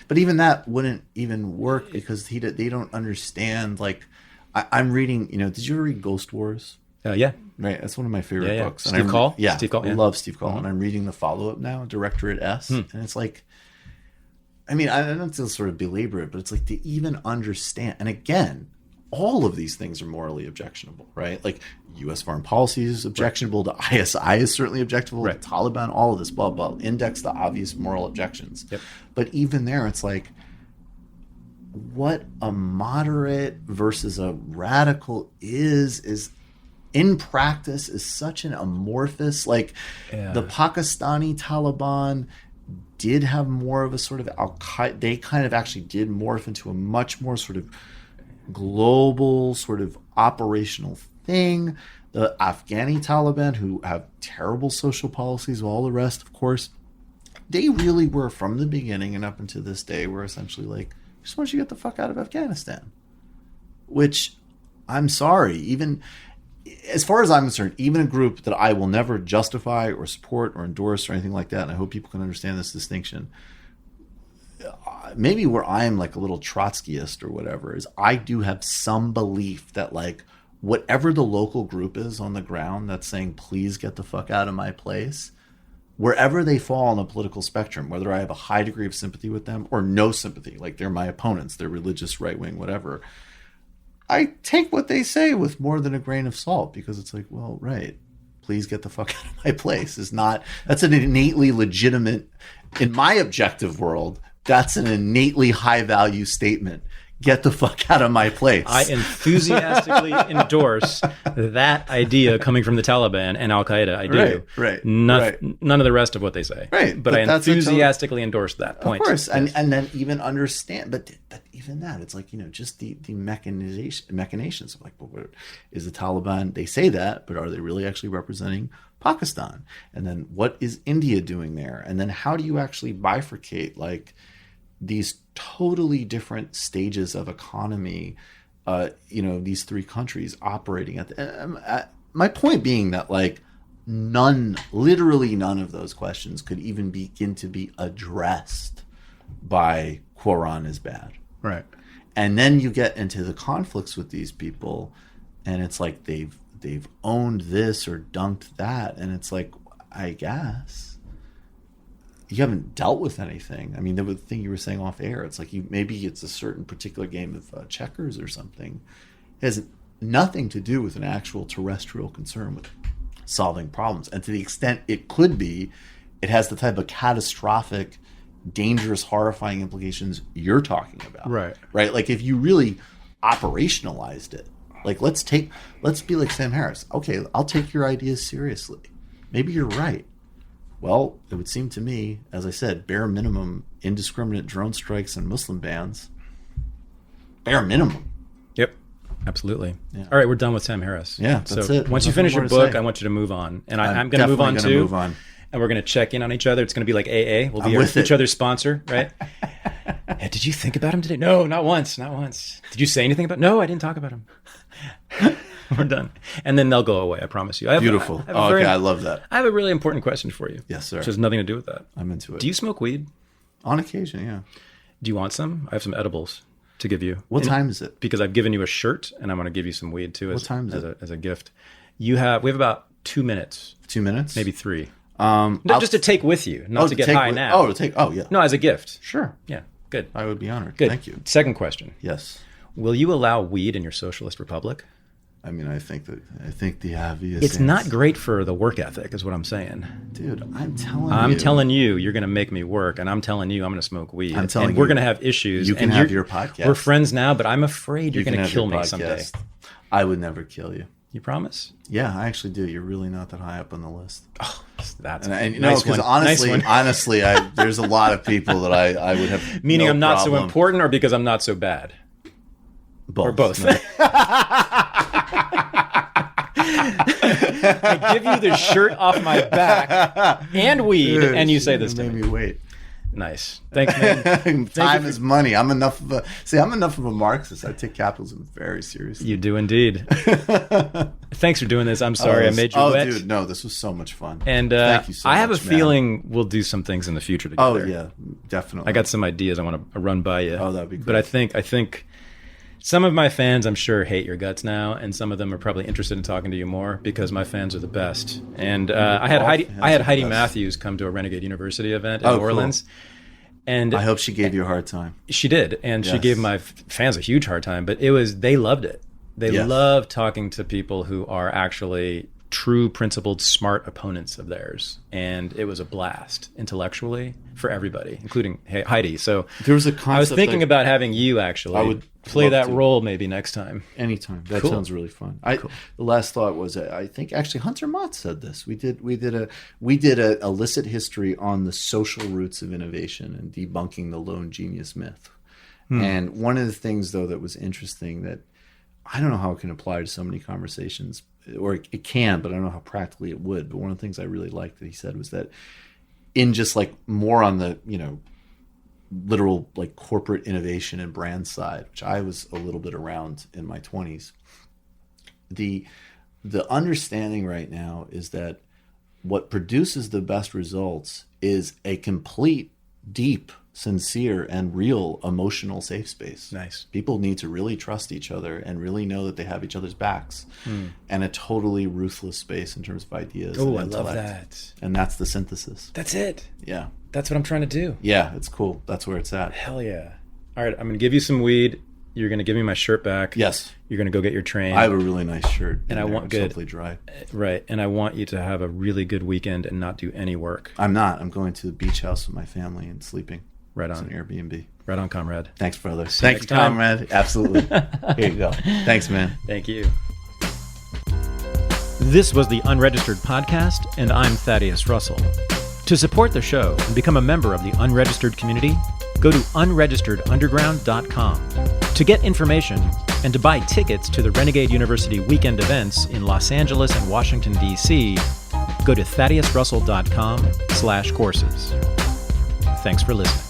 But even that wouldn't even work because they don't understand. Like, I'm reading. Did you ever read Ghost Wars? Yeah. Right. That's one of my favorite books. Steve Call. Yeah. Steve Call. I love Steve Call, and I'm reading the follow-up now, Directorate S, and it's like. I mean, I don't have to sort of belabor it, but it's like to even understand. And again, all of these things are morally objectionable, right? Like U.S. foreign policy is objectionable. To ISI is certainly objectionable. Right. To Taliban, all of this, blah, blah, index the obvious moral objections. Yep. But even there, it's like, what a moderate versus a radical is in practice is such an amorphous, like the Pakistani Taliban did have more of a sort of Al-Qaeda, they kind of actually did morph into a much more sort of global sort of operational thing. The Afghani Taliban, who have terrible social policies, all the rest, of course, they really were from the beginning and up until this day were essentially like, just want you to get the fuck out of Afghanistan. Which, I'm sorry, even as far as I'm concerned, even a group that I will never justify or support or endorse or anything like that, and I hope people can understand this distinction, maybe where I'm like a little Trotskyist or whatever, is I do have some belief that like whatever the local group is on the ground that's saying, please get the fuck out of my place, wherever they fall on the political spectrum, whether I have a high degree of sympathy with them or no sympathy, like they're my opponents, they're religious, right-wing, whatever, I take what they say with more than a grain of salt, because it's like, well, right, please get the fuck out of my place that's an innately legitimate, in my objective world, that's an innately high value statement. Get the fuck out of my place. I enthusiastically endorse that idea coming from the Taliban and Al-Qaeda. I do. Right. None of the rest of what they say. Right. But I enthusiastically endorse that point. Of course. Yes. And then even understand, but even that, it's like, just the machinations of like, well, what is the Taliban? They say that, but are they really actually representing Pakistan? And then what is India doing there? And then how do you actually bifurcate like these totally different stages of economy, these three countries operating at my point being that like literally none of those questions could even begin to be addressed by Quran is bad. Right. And then you get into the conflicts with these people and it's like they've owned this or dunked that. And it's like, I guess you haven't dealt with anything. I mean, the thing you were saying off air, it's like maybe it's a certain particular game of checkers or something. It has nothing to do with an actual terrestrial concern with solving problems. And to the extent it could be, it has the type of catastrophic, dangerous, horrifying implications you're talking about. Right? Like if you really operationalized it, like let's be like Sam Harris. Okay, I'll take your ideas seriously. Maybe you're right. Well, it would seem to me, as I said, bare minimum indiscriminate drone strikes and Muslim bans. Bare minimum. Yep, absolutely. Yeah. All right, we're done with Sam Harris. Yeah, that's it. Once you finish your book, I want you to move on. And I'm going to move on too. Move on. And we're going to check in on each other. It's going to be like AA. We'll be each other's sponsor, right? Hey, did you think about him today? No, not once. Did you say anything about him? No, I didn't talk about him. We're done. And then they'll go away, I promise you. Beautiful. I love that. I have a really important question for you. Yes, sir. Which has nothing to do with that. I'm into it. Do you smoke weed? On occasion, yeah. Do you want some? I have some edibles to give you. What time is it? Because I've given you a shirt, and I'm going to give you some weed, too, what time is it? As a gift. We have about 2 minutes. 2 minutes? Maybe 3. Just to take with you, not to get high now. Yeah. No, as a gift. Sure. Yeah, good. I would be honored. Good. Thank you. Second question. Yes. Will you allow weed in your socialist republic? I mean, I think the obvious. It's not great for the work ethic, is what I'm saying. Dude, I'm telling you, you're going to make me work, and I'm telling you, I'm going to smoke weed. I'm telling and we're going to have issues. You can have your podcast. We're friends now, but I'm afraid you're going to kill me someday. I would never kill you. You promise? Yeah, I actually do. You're really not that high up on the list. Oh, that's nice. Because honestly, there's a lot of people that I would have. Meaning I'm not so important, or because I'm not so bad. Both. Or both. No. I give you the shirt off my back and weed, and you say this to me. Made me wait. Nice. Thanks, man. Time is money. I'm enough of a Marxist. I take capitalism very seriously. You do indeed. Thanks for doing this. I'm sorry I made you wet. Oh, dude, no, this was so much fun. And thank you so much, I have a feeling we'll do some things in the future together. Oh, yeah, definitely. I got some ideas I want to run by you. Oh, that'd be great. But I think some of my fans, I'm sure, hate your guts now, and some of them are probably interested in talking to you more because my fans are the best. And I had Heidi Matthews come to a Renegade University event in New Orleans. Cool. And I hope she gave you a hard time. She did, and she gave my fans a huge hard time. But they loved it. They Yes. love talking to people who are actually true, principled, smart opponents of theirs. And it was a blast intellectually for everybody, including Heidi. So There was a concept I was thinking about having you actually I would play love that to. role maybe next time. Anytime. That Cool. sounds really fun. The last thought was, I think actually Hunter Mott said this. We did a illicit history on the social roots of innovation and debunking the lone genius myth. And one of the things though that was interesting that I don't know how it can apply to so many conversations, or it can, but I don't know how practically it would. But one of the things I really liked that he said was that in just like more on the, literal like corporate innovation and brand side, which I was a little bit around in my 20s, the understanding right now is that what produces the best results is a complete, deep, sincere, and real emotional safe space. Nice. People need to really trust each other and really know that they have each other's backs, and a totally ruthless space in terms of ideas. Oh, and I love intellect. that. And that's the synthesis. That's it. Yeah. That's what I'm trying to do. Yeah, it's cool. That's where it's at. Hell yeah. All right, I'm going to give you some weed. You're going to give me my shirt back. Yes. You're going to go get your train. I have a really nice shirt. And I want It's good. hopefully dry. Right. And I want you to have a really good weekend and not do any work. I'm not. I'm going to the beach house with my family and sleeping. Right It's on. an Airbnb. Right on, comrade. Thanks, brother. you Thank you, next time. comrade. Absolutely. Here you go. Thanks, man. Thank you. This was the Unregistered podcast, and I'm Thaddeus Russell. To support the show and become a member of the Unregistered community, go to unregisteredunderground.com. To get information and to buy tickets to the Renegade University weekend events in Los Angeles and Washington, D.C., go to thaddeusrussell.com/courses. Thanks for listening.